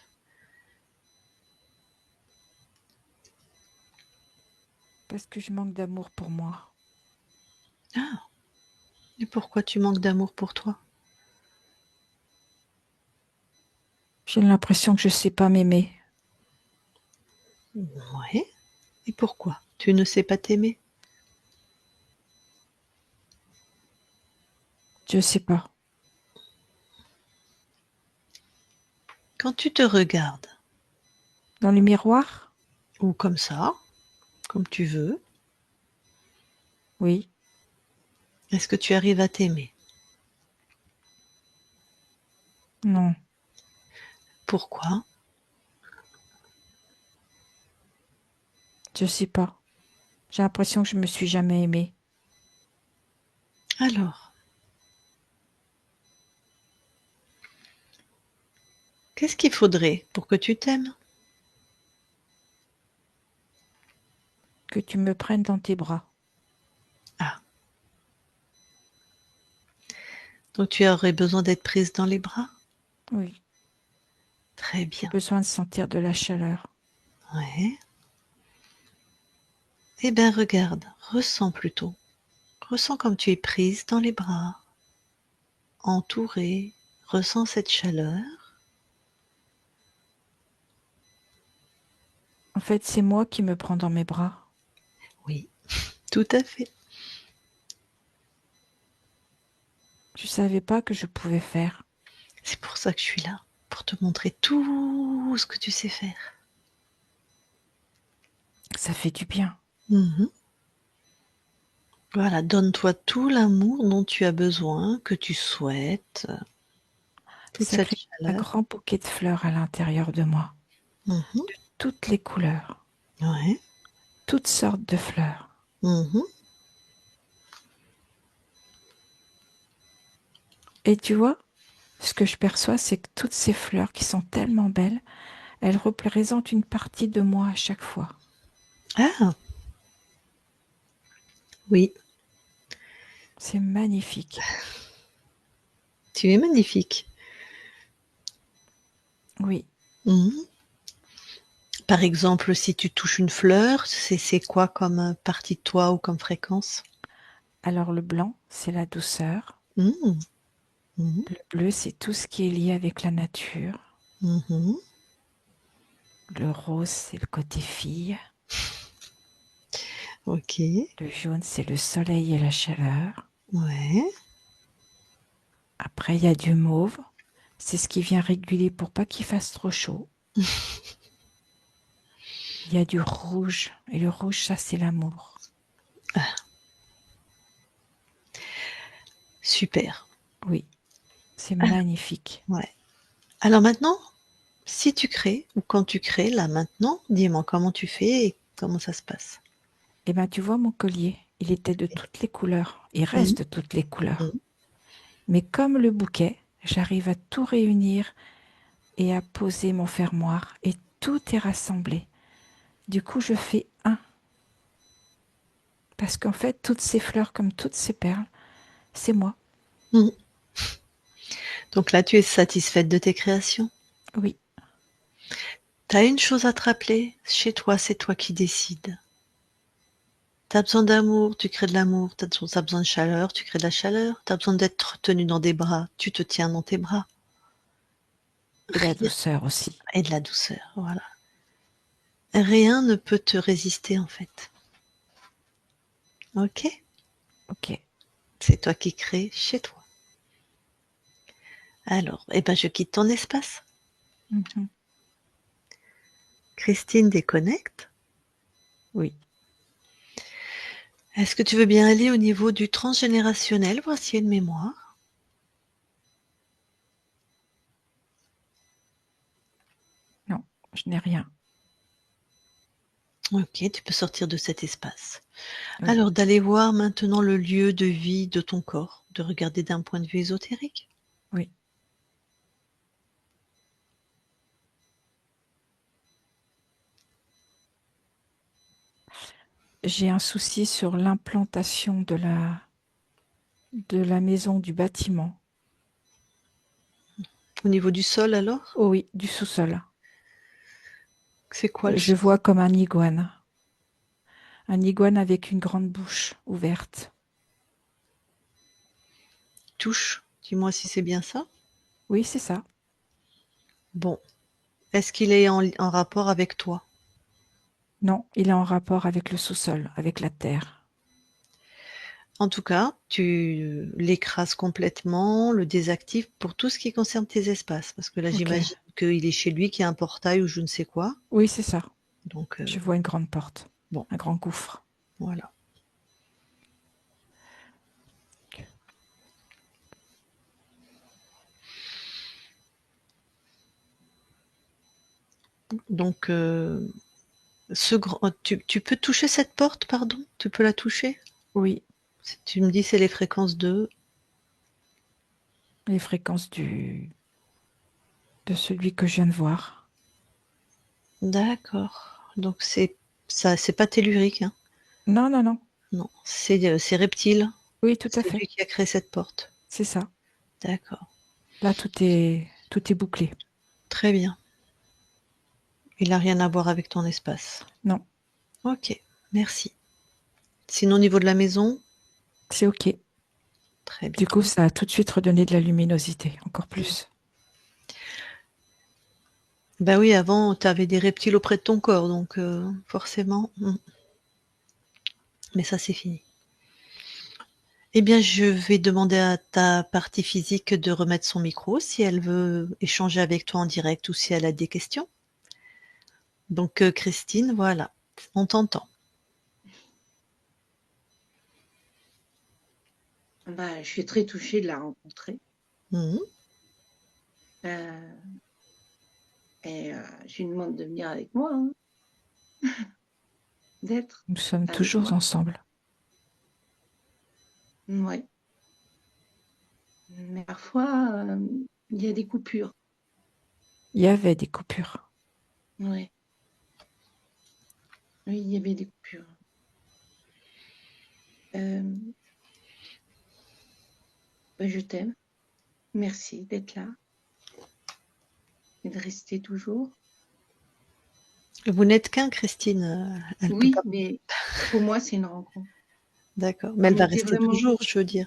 Parce que je manque d'amour pour moi. Ah, et pourquoi tu manques d'amour pour toi? J'ai l'impression que je sais pas m'aimer. Ouais. Et pourquoi? Tu ne sais pas t'aimer? Je sais pas. Quand tu te regardes, Dans le miroir? ou comme ça, comme tu veux, Oui. est-ce que tu arrives à t'aimer? Non. Pourquoi? Je sais pas. J'ai l'impression que je me suis jamais aimée. Alors, qu'est-ce qu'il faudrait pour que tu t'aimes? Que tu me prennes dans tes bras. Ah, donc tu aurais besoin d'être prise dans les bras? Oui. Très J'ai bien. besoin de sentir de la chaleur. Ouais. Eh bien, regarde, ressens plutôt. Ressens comme tu es prise dans les bras, entourée, Ressens cette chaleur. En fait, c'est moi qui me prends dans mes bras. Oui, tout à fait. Je savais pas que je pouvais faire. C'est pour ça que je suis là, pour te montrer tout ce que tu sais faire. Ça fait du bien. Mhm. Voilà, donne-toi tout l'amour dont tu as besoin, que tu souhaites, toute Ça cette crée un chaleur. grand bouquet de fleurs à l'intérieur de moi. Mhm. Toutes les couleurs. Ouais. Toutes sortes de fleurs. Mhm. Et tu vois, ce que je perçois, c'est que toutes ces fleurs qui sont tellement belles, elles représentent une partie de moi à chaque fois. Ah, oui, C'est magnifique. tu es magnifique. Oui. Mhm. Par exemple, si tu touches une fleur, c'est quoi comme partie de toi ou comme fréquence? Alors le blanc, c'est la douceur. Mhm. Mhm. Le bleu, c'est tout ce qui est lié avec la nature. Mhm. Le rose, c'est le côté fille. Ok, Le jaune, c'est le soleil et la chaleur. ouais. Après, il y a du mauve. C'est ce qui vient réguler pour pas qu'il fasse trop chaud. Il y a du rouge. Et le rouge, ça, c'est l'amour. Super. Oui, c'est Ah, magnifique. ouais. Alors maintenant, si tu crées ou quand tu crées, là maintenant, dis-moi comment tu fais et comment ça se passe. Eh bien, tu vois, mon collier, il était de toutes les couleurs. Il Mhm. reste de toutes les couleurs. Mhm. Mais comme le bouquet, j'arrive à tout réunir et à poser mon fermoir. Et tout est rassemblé. Du coup, je fais un. Parce qu'en fait, toutes ces fleurs, comme toutes ces perles, c'est moi. Mhm. Donc là, tu es satisfaite de tes créations. Oui, Tu as une chose à te rappeler, chez toi, c'est toi qui décides. Tu as besoin d'amour, tu crées de l'amour. Tu as besoin de chaleur, tu crées de la chaleur. Tu as besoin d'être tenu dans des bras, tu te tiens dans tes bras. et la Rien. douceur aussi. Et de la douceur, voilà. Rien ne peut te résister en fait. Ok? Ok. C'est toi qui crées chez toi. Alors, eh ben je quitte ton espace. Mhm. Christine déconnecte. Oui. Est-ce que tu veux bien aller au niveau du transgénérationnel, voir s'il y a une mémoire? Non, je n'ai rien. Ok, tu peux sortir de cet espace. Oui. Alors, d'aller voir maintenant le lieu de vie de ton corps, de regarder d'un point de vue ésotérique. Oui. J'ai un souci sur l'implantation de la maison, du bâtiment. Au niveau du sol alors? Oh oui, du sous-sol. C'est quoi le Je sol? vois comme un iguane. Un iguane avec une grande bouche ouverte. Touche. Dis-moi si c'est bien ça. Oui, c'est ça. Bon. Est-ce qu'il est en rapport avec toi? Non, il est en rapport avec le sous-sol, avec la terre. En tout cas, tu l'écrases complètement, le désactives pour tout ce qui concerne tes espaces. Parce que là, Ok. j'imagine qu'il est chez lui, qu'il y a un portail ou je ne sais quoi. Oui, c'est ça. Donc, Je vois une grande porte, bon, un grand gouffre. voilà. Donc, tu peux toucher cette porte, pardon? Tu peux la toucher? Oui, Si tu me dis c'est les fréquences de... les fréquences de celui que je viens de voir. D'accord. Donc c'est pas tellurique, hein? Non, non, non. Non, c'est reptile. Oui, tout à C'est fait. lui qui a créé cette porte. C'est ça. D'accord. Là, tout est bouclé. Très bien. Il n'a rien à voir avec ton espace. Non, Ok, merci. Sinon, au niveau de la maison, c'est OK. Très bien. Du coup, ça a tout de suite redonné de la luminosité, encore plus. Bah oui, avant, tu avais des reptiles auprès de ton corps, donc forcément. Mais ça, c'est fini. Eh bien, je vais demander à ta partie physique de remettre son micro si elle veut échanger avec toi en direct ou si elle a des questions. Donc, Christine, voilà, on t'entend. Je suis très touchée de la rencontrer. Mhm. Je lui demande de venir avec moi, hein. D'être Nous sommes avec toujours moi. ensemble. Ouais. Mais parfois, il y a des coupures. Il y avait des coupures. Ouais. Oui, il y avait des coupures. Je t'aime. Merci d'être là et de rester toujours. Vous n'êtes qu'un, Christine. Elle peut Oui, pas. mais pour moi, c'est une rencontre. D'accord. Mais On elle va était rester vraiment, toujours, je veux dire.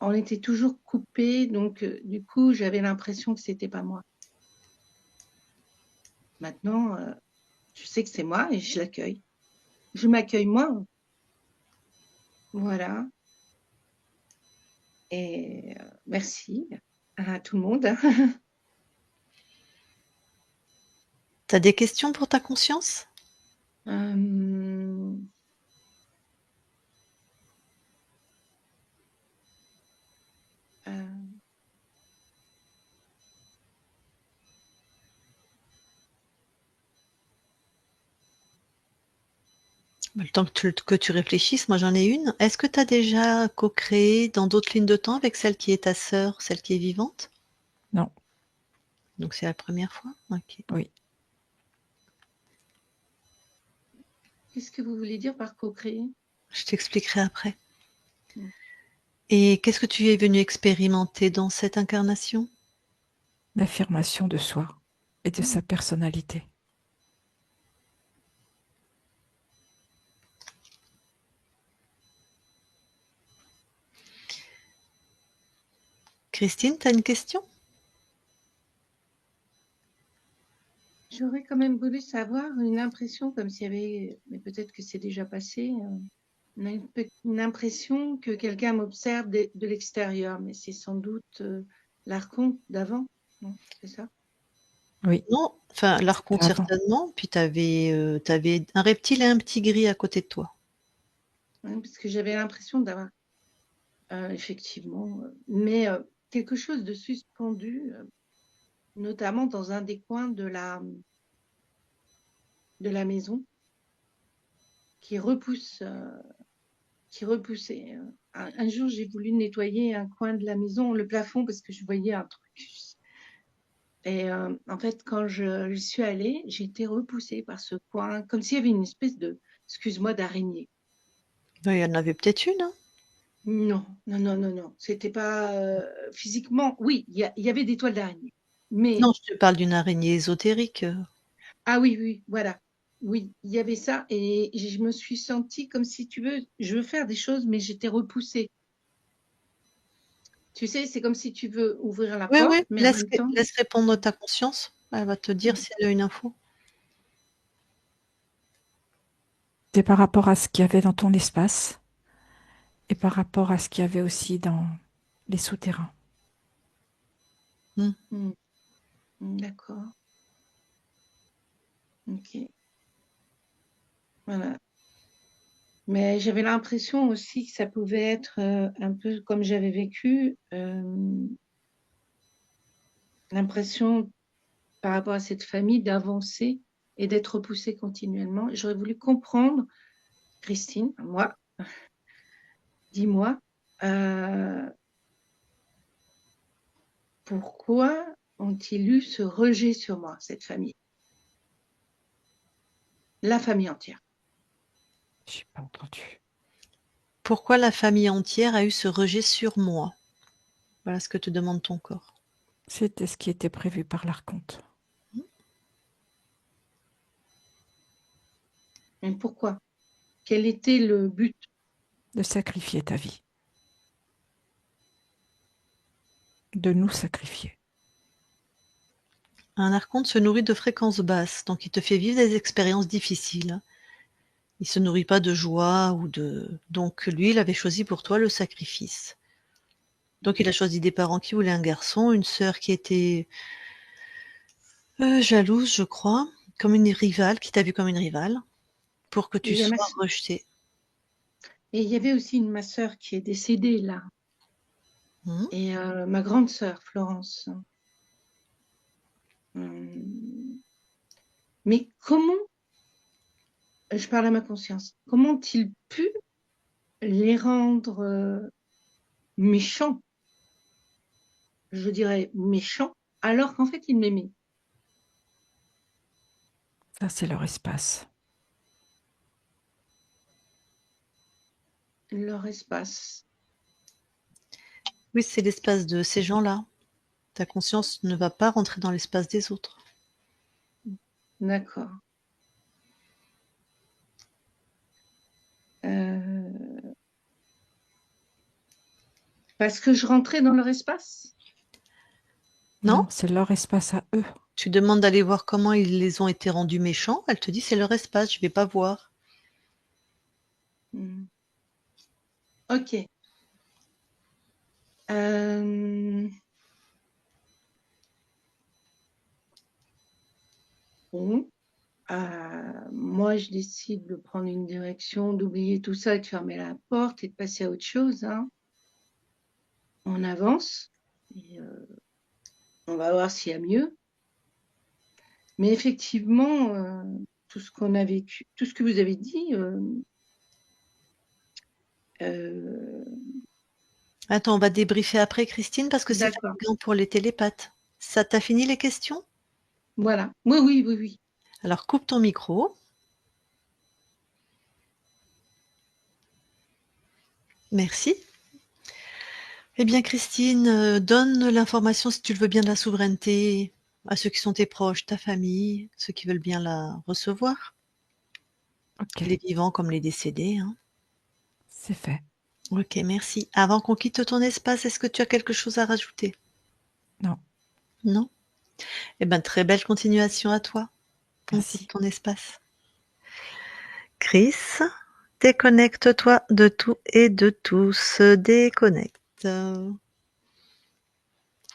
on était toujours coupés, donc du coup, j'avais l'impression que c'était pas moi. Maintenant, je sais que c'est moi et je l'accueille. Je m'accueille moi. Voilà. Et merci à tout le monde. T'as des questions pour ta conscience? Euh, euh, Bah, le temps que tu réfléchisses, moi j'en ai une. Est-ce que tu as déjà co-créé dans d'autres lignes de temps avec celle qui est ta sœur, celle qui est vivante? Non, Donc c'est la première fois? Ok. oui. Qu'est-ce que vous voulez dire par co-créer? Je t'expliquerai après. Mm. Et qu'est-ce que tu es venu expérimenter dans cette incarnation? L'affirmation de soi et de Mm. sa personnalité. Christine, tu as une question? J'aurais quand même voulu savoir une impression comme s'il y avait, mais peut-être que c'est déjà passé, une impression que quelqu'un m'observe de l'extérieur, mais c'est sans doute l'archonte d'avant, non? C'est ça? Oui, Non, enfin c'était l'archonte avant. certainement, puis tu avais un reptile et un petit gris à côté de toi. Ouais, parce que j'avais l'impression d'avoir effectivement, mais quelque chose de suspendu, notamment dans un des coins de la maison, qui repousse, qui repoussait. Un jour, j'ai voulu nettoyer un coin de la maison, le plafond, parce que je voyais un truc. Et en fait, quand je suis allée, j'ai été repoussée par ce coin, comme s'il y avait une espèce de, excuse-moi, d'araignée. Ben, il y en avait peut-être une, hein? Non, non, non, non, non. C'était pas physiquement. Oui, il y avait des toiles d'araignée. Mais Non, je te parle d'une araignée ésotérique. ah oui, oui, voilà. Oui, il y avait ça et je me suis sentie comme si tu veux, je veux faire des choses, mais j'étais repoussée. Tu sais, c'est comme si tu veux ouvrir la Oui, porte, oui, mais en même temps. laisse répondre ta conscience. Elle va te dire si elle a une info. C'est par rapport à ce qu'il y avait dans ton espace et par rapport à ce qu'il y avait aussi dans les souterrains. Hmm. Hmm, d'accord, ok, voilà. Mais j'avais l'impression aussi que ça pouvait être un peu comme j'avais vécu, l'impression par rapport à cette famille d'avancer et d'être repoussée continuellement. J'aurais voulu comprendre, Christine, moi, dis-moi, euh, pourquoi ont-ils eu ce rejet sur moi, cette famille, la famille entière? Je n'ai pas entendu. Pourquoi la famille entière a eu ce rejet sur moi? Voilà ce que te demande ton corps. C'était ce qui était prévu par l'archonte. Mais pourquoi? Quel était le but? De sacrifier ta vie. de nous sacrifier. Un archonte se nourrit de fréquences basses, donc il te fait vivre des expériences difficiles. Il se nourrit pas de joie ou de... Donc lui, il avait choisi pour toi le sacrifice. Donc il a choisi des parents qui voulaient un garçon, une sœur qui était jalouse, je crois, comme une rivale, qui t'a vu comme une rivale, pour que Et tu il y a sois rejeté. et il y avait aussi ma sœur qui est décédée là, Mmh. et ma grande sœur Florence. Hum, Mais comment, je parle à ma conscience, comment ont-ils pu les rendre méchants, je dirais méchants, alors qu'en fait ils m'aimaient, Ça, c'est leur espace. leur espace. Oui, c'est l'espace de ces gens-là. Ta conscience ne va pas rentrer dans l'espace des autres. D'accord. Parce que je rentrais dans leur espace? Non? Non, c'est leur espace à eux. Tu demandes d'aller voir comment ils les ont été rendus méchants, elle te dit: «C'est leur espace, je vais pas voir». Hmm. Ok. Euh, Bon. Moi, je décide de prendre une direction, d'oublier tout ça, de fermer la porte et de passer à autre chose, hein. On avance et on va voir s'il y a mieux. Mais effectivement, tout ce qu'on a vécu, tout ce que vous avez dit, euh, Attends, on va débriefer après, Christine, parce que c'est d'accord. fatigant pour les télépathes. Ça t'a fini les questions? Voilà. Oui, oui, oui, oui. Alors coupe ton micro. Merci. Eh bien, Christine, donne l'information, si tu le veux bien, de la souveraineté à ceux qui sont tes proches, ta famille, ceux qui veulent bien la recevoir, Ok, les vivants comme les décédés, hein. c'est fait. Ok, merci. Avant qu'on quitte ton espace, est-ce que tu as quelque chose à rajouter? Non, Non? Eh bien, très belle continuation à toi. On quitte merci. ton espace. Chris, déconnecte-toi de tout et de tous. Déconnecte.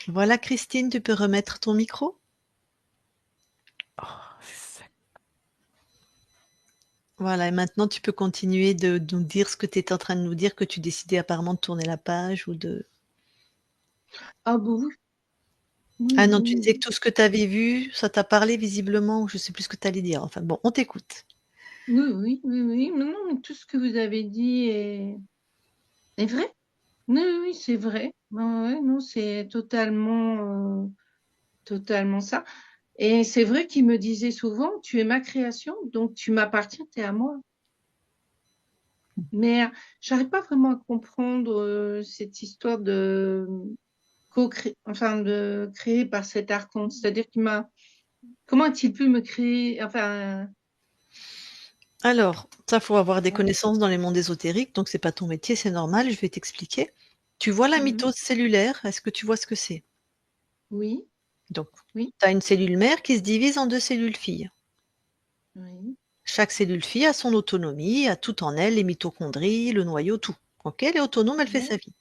Voilà, Christine, tu peux remettre ton micro? Oh, c'est Voilà, et maintenant tu peux continuer de nous dire ce que tu étais en train de nous dire, que tu décidais apparemment de tourner la page ou de... Ah, bah oui, oui, Ah non, tu disais que oui, tout ce que tu avais vu, ça t'a parlé visiblement, ou je sais plus ce que tu allais dire. Enfin bon, on t'écoute. oui, oui, oui, oui. Mais non, mais tout ce que vous avez dit est vrai. Oui, oui, oui, c'est vrai. Ouais, ouais, non, c'est totalement ça. Et c'est vrai qu'il me disait souvent, tu es ma création, donc tu m'appartiens, t'es à moi. Mais j'arrive pas vraiment à comprendre cette histoire de enfin de créer par cet archonte. C'est-à-dire qu'il m'a, comment a-t-il pu me créer, enfin, Alors, ça, faut avoir des ouais. connaissances dans les mondes ésotériques, donc c'est pas ton métier, c'est normal, je vais t'expliquer. Tu vois la Mhm. mitose cellulaire, est-ce que tu vois ce que c'est? Oui, Donc, oui, tu as une cellule mère qui se divise en deux cellules filles. oui, Chaque cellule fille a son autonomie, a tout en elle, les mitochondries, le noyau, tout. Ok, elle est autonome, elle fait ouais, sa vie.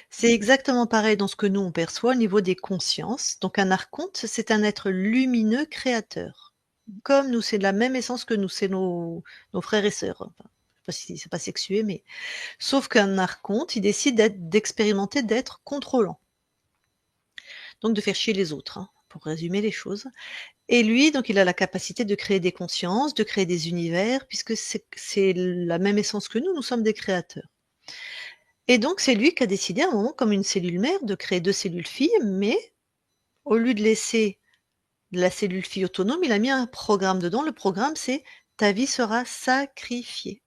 C'est exactement pareil dans ce que nous on perçoit au niveau des consciences. Donc un archonte, c'est un être lumineux créateur. Comme nous, c'est la même essence que nous, c'est nos frères et sœurs. Enfin, je sais pas si c'est pas sexué, mais sauf qu'un archonte, il décide d'expérimenter, d'être contrôlant. Donc de faire chier les autres, hein, pour résumer les choses. Et lui, donc il a la capacité de créer des consciences, de créer des univers, puisque c'est la même essence que nous sommes des créateurs. Et donc c'est lui qui a décidé à un moment, comme une cellule mère, de créer deux cellules filles, mais au lieu de laisser la cellule fille autonome, il a mis un programme dedans. Le programme, c'est ta vie sera sacrifiée.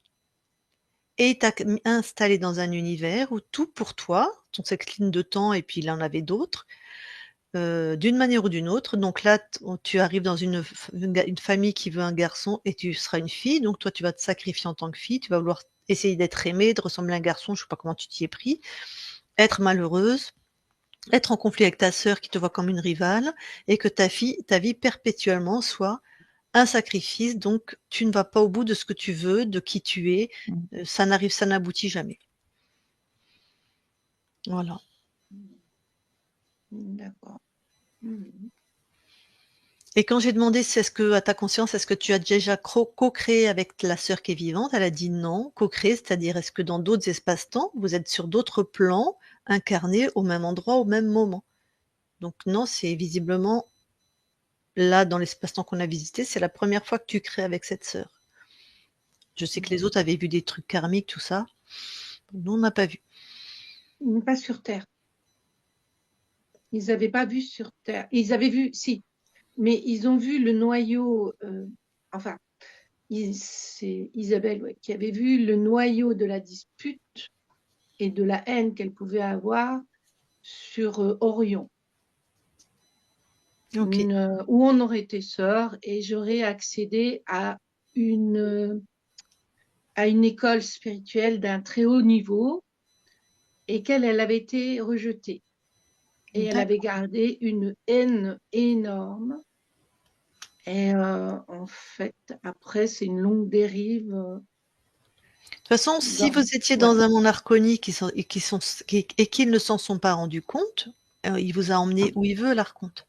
Et il t'a installé dans un univers où tout pour toi, dans cette ligne de temps, et puis il en avait d'autres, d'une manière ou d'une autre. Donc là, tu arrives dans une famille qui veut un garçon et tu seras une fille. Donc toi, tu vas te sacrifier en tant que fille. Tu vas vouloir essayer d'être aimée, de ressembler à un garçon. Je sais pas comment tu t'y es pris. Être malheureuse, être en conflit avec ta sœur qui te voit comme une rivale et que ta vie perpétuellement soit un sacrifice, donc tu ne vas pas au bout de ce que tu veux, de qui tu es, ça n'aboutit jamais. Voilà. D'accord. Mhm. Et quand j'ai demandé si est-ce que, à ta conscience, est-ce que tu as déjà co-créé avec la sœur qui est vivante, elle a dit non. Co-créer, c'est-à-dire est-ce que dans d'autres espaces-temps, vous êtes sur d'autres plans, incarnés au même endroit, au même moment. Donc non, c'est visiblement là, dans l'espace-temps qu'on a visité, c'est la première fois que tu crées avec cette sœur. Je sais que les autres avaient vu des trucs karmiques, tout ça. Nous, on n'a pas vu. Pas sur Terre. Ils n'avaient pas vu sur Terre. Ils avaient vu, si, mais ils ont vu le noyau, enfin, c'est Isabelle qui avait vu le noyau de la dispute et de la haine qu'elle pouvait avoir sur Orion, Ok. où on aurait été sœurs et j'aurais accédé une, à une école spirituelle d'un très haut niveau et elle avait été rejetée. Et elle avait gardé une haine énorme. Et en fait, après, c'est une longue dérive. De toute façon, si vous étiez dans un monde archonique et qu'ils ne s'en sont pas rendus compte, il vous a emmené où il veut, l'archonte.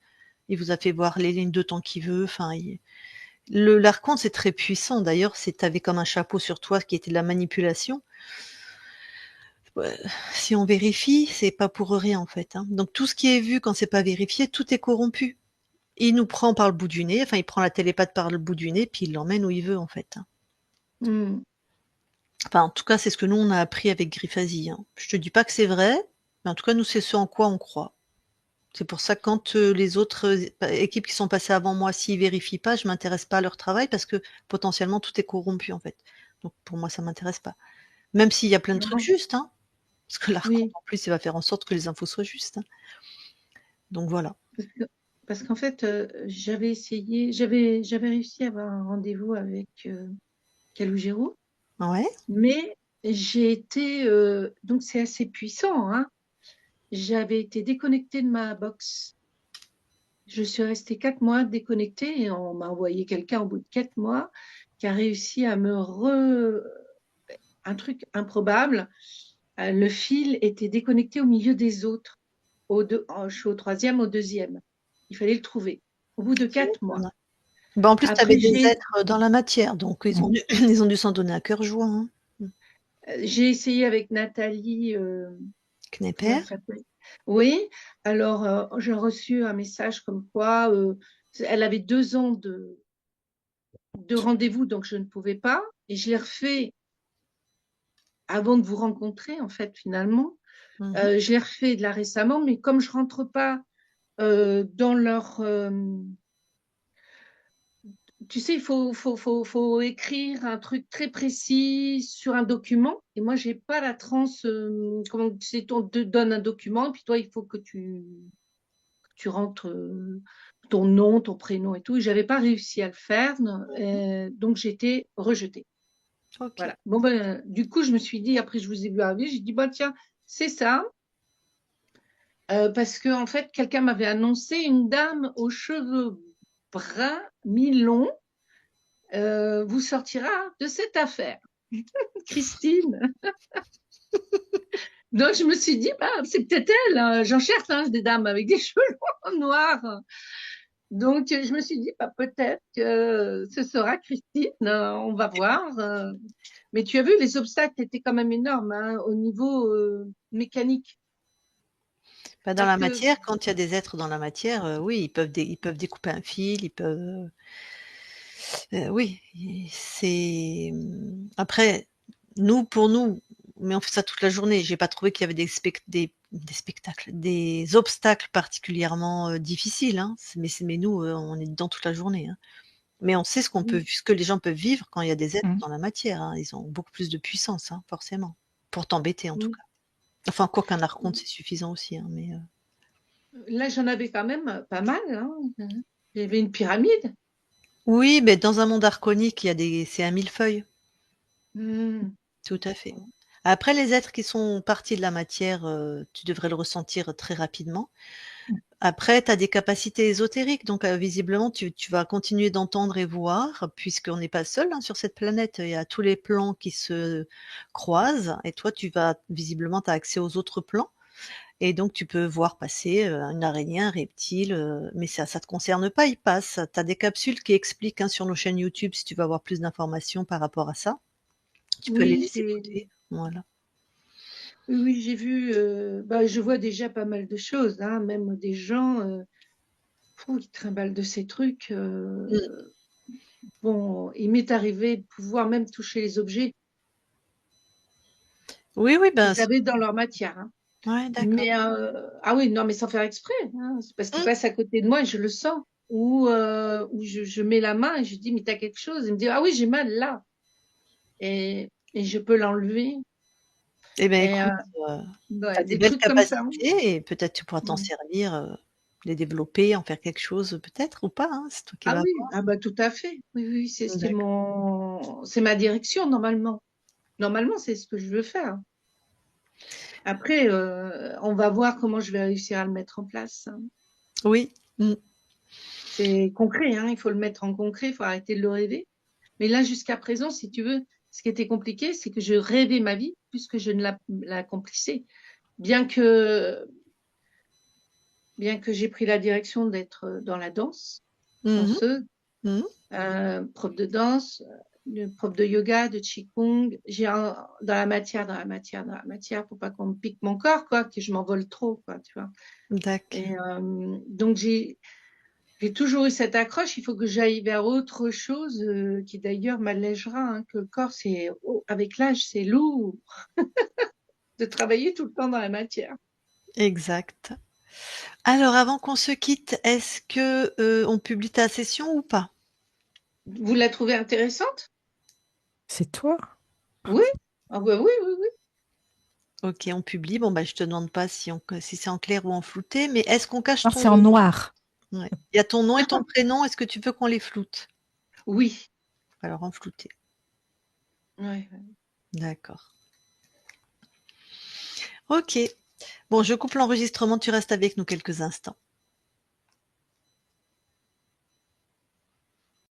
Il vous a fait voir les lignes de temps qu'il veut. Enfin, l'archonte, c'est très puissant. D'ailleurs, tu avais comme un chapeau sur toi qui était de la manipulation. Si on vérifie, c'est pas pour rien en fait. Hein. Donc tout ce qui est vu quand c'est pas vérifié, tout est corrompu. Il nous prend par le bout du nez, enfin il prend la télépathe par le bout du nez, puis il l'emmène où il veut en fait. Mm. Enfin, en tout cas, c'est ce que nous on a appris avec Griffasie. Hein. Je te dis pas que c'est vrai, mais en tout cas, nous c'est ce en quoi on croit. C'est pour ça que quand les autres équipes qui sont passées avant moi, s'ils vérifient pas, je m'intéresse pas à leur travail parce que potentiellement tout est corrompu en fait. Donc pour moi, ça m'intéresse pas. Même s'il y a plein de trucs justes, hein. Parce que l'archonte, en plus, il va faire en sorte que les infos soient justes. Hein. Donc voilà. Parce qu'en fait, j'avais réussi à avoir un rendez-vous avec Calogero. Ouais. Mais j'ai été, donc c'est assez puissant, hein. J'avais été déconnectée de ma box. Je suis restée 4 mois déconnectée et on m'a envoyé quelqu'un au bout de 4 mois qui a réussi à un truc improbable. Le fil était déconnecté au milieu des autres. Je suis au 3e, au 2e. Il fallait le trouver. Au bout de 4 mois. En plus, tu avais Après, des êtres dans la matière, donc ils ont dû s'en donner à cœur joie. Hein. J'ai essayé avec Nathalie Knepper. Oui, alors j'ai reçu un message comme quoi elle avait 2 ans de rendez-vous, donc je ne pouvais pas. Et je l'ai refait avant de vous rencontrer, en fait, finalement. Je l'ai refait là récemment, mais comme je rentre pas dans leur... tu sais, il faut écrire un truc très précis sur un document. Et moi, j'ai pas la comment tu sais, on te donne un document, et puis toi, il faut que tu rentres ton nom, ton prénom et tout. J'avais pas réussi à le faire, donc j'étais rejetée. Okay. Voilà. Bon ben, du coup, je me suis dit, après je vous ai vu arriver, j'ai dit bah tiens, c'est ça. Parce que en fait, quelqu'un m'avait annoncé une dame aux cheveux bruns mi-longs vous sortira de cette affaire. Christine. Donc je me suis dit, bah, c'est peut-être elle. Hein. J'en cherche hein, des dames avec des cheveux longs noirs. Donc, je me suis dit, bah, peut-être que ce sera Christine, on va voir. Mais tu as vu, les obstacles étaient quand même énormes hein, au niveau mécanique. Bah, dans la matière, quand il y a des êtres dans la matière, oui, ils peuvent découper un fil, ils peuvent. Oui, c'est. Après, pour nous, mais on fait ça toute la journée. J'ai pas trouvé qu'il y avait des spectacles, des obstacles particulièrement difficiles. Hein. Mais nous, on est dedans toute la journée. Hein. Mais on sait ce que les gens peuvent vivre quand il y a des êtres dans la matière. Hein. Ils ont beaucoup plus de puissance, hein, forcément, pour t'embêter en tout cas. Enfin, quoi qu'un archonte, c'est suffisant aussi. Hein, mais là, j'en avais quand même pas mal. Hein. Il y avait une pyramide. oui, mais dans un monde archonique, c'est un millefeuille. Mmh. Tout à fait. Après, les êtres qui sont partis de la matière, tu devrais le ressentir très rapidement. Après, tu as des capacités ésotériques, donc visiblement, tu vas continuer d'entendre et voir, puisqu'on n'est pas seul hein, sur cette planète. Il y a tous les plans qui se croisent, et toi, visiblement, tu as accès aux autres plans, et donc tu peux voir passer une araignée, un reptile, mais ça te concerne pas, il passe. Tu as des capsules qui expliquent hein, sur nos chaînes YouTube, si tu veux avoir plus d'informations par rapport à ça. Tu peux Oui, les écouter, voilà. oui, j'ai vu, je vois déjà pas mal de choses, hein, même des gens qui trimballent de ces trucs. Mmh. Bon, il m'est arrivé de pouvoir même toucher les objets Oui, oui, ben, qu'ils avaient dans leur matière. Hein. ouais, d'accord. Mais ah oui, non, mais sans faire exprès, hein, c'est parce qu'ils Mmh. passent à côté de moi et je le sens. Ou je mets la main et je dis, mais t'as quelque chose? Il me dit, ah oui, j'ai mal là. Et je peux l'enlever. Eh bien, Et écoute, tu as ouais, des des belles trucs comme ça. capacités et peut-être tu pourras t'en Ouais. servir, les développer, en faire quelque chose peut-être ou pas, hein, c'est toi qui Ah vas oui, voir. ah bah tout à fait. Oui, oui, D'accord. c'est ma direction normalement. Normalement, c'est ce que je veux faire. Après, on va voir comment je vais réussir à le mettre en place. Hein. Oui, mmh. C'est concret, hein, il faut le mettre en concret, il faut arrêter de le rêver. Mais là, jusqu'à présent, si tu veux, ce qui était compliqué, c'est que je rêvais ma vie plus que je ne l'accomplissais. Bien que, bien que j'ai pris la direction d'être dans la danse, Mmh mh. danseuse, Mmh. prof de danse, prof de yoga, de qigong, dans la matière, dans la matière, pour pas qu'on me pique mon corps, quoi, que je m'envole trop, quoi, tu vois. D'accord. Et donc j'ai toujours eu cette accroche. Il faut que j'aille vers autre chose qui d'ailleurs m'allègera. Hein, que le corps, avec l'âge, c'est lourd de travailler tout le temps dans la matière. Exact. Alors avant qu'on se quitte, est-ce que, on publie ta session ou pas? Vous la trouvez intéressante? C'est toi? Oui. Ah bah oui, oui, oui. OK, on publie. Bon, bah, je te demande pas si c'est en clair ou en flouté, mais est-ce qu'on cache Non, ton c'est en nom? noir. Ouais. Il y a ton nom et ton prénom, est-ce que tu veux qu'on les floute? Oui. Alors en flouté. Ouais. D'accord. OK. Bon, je coupe l'enregistrement, tu restes avec nous quelques instants.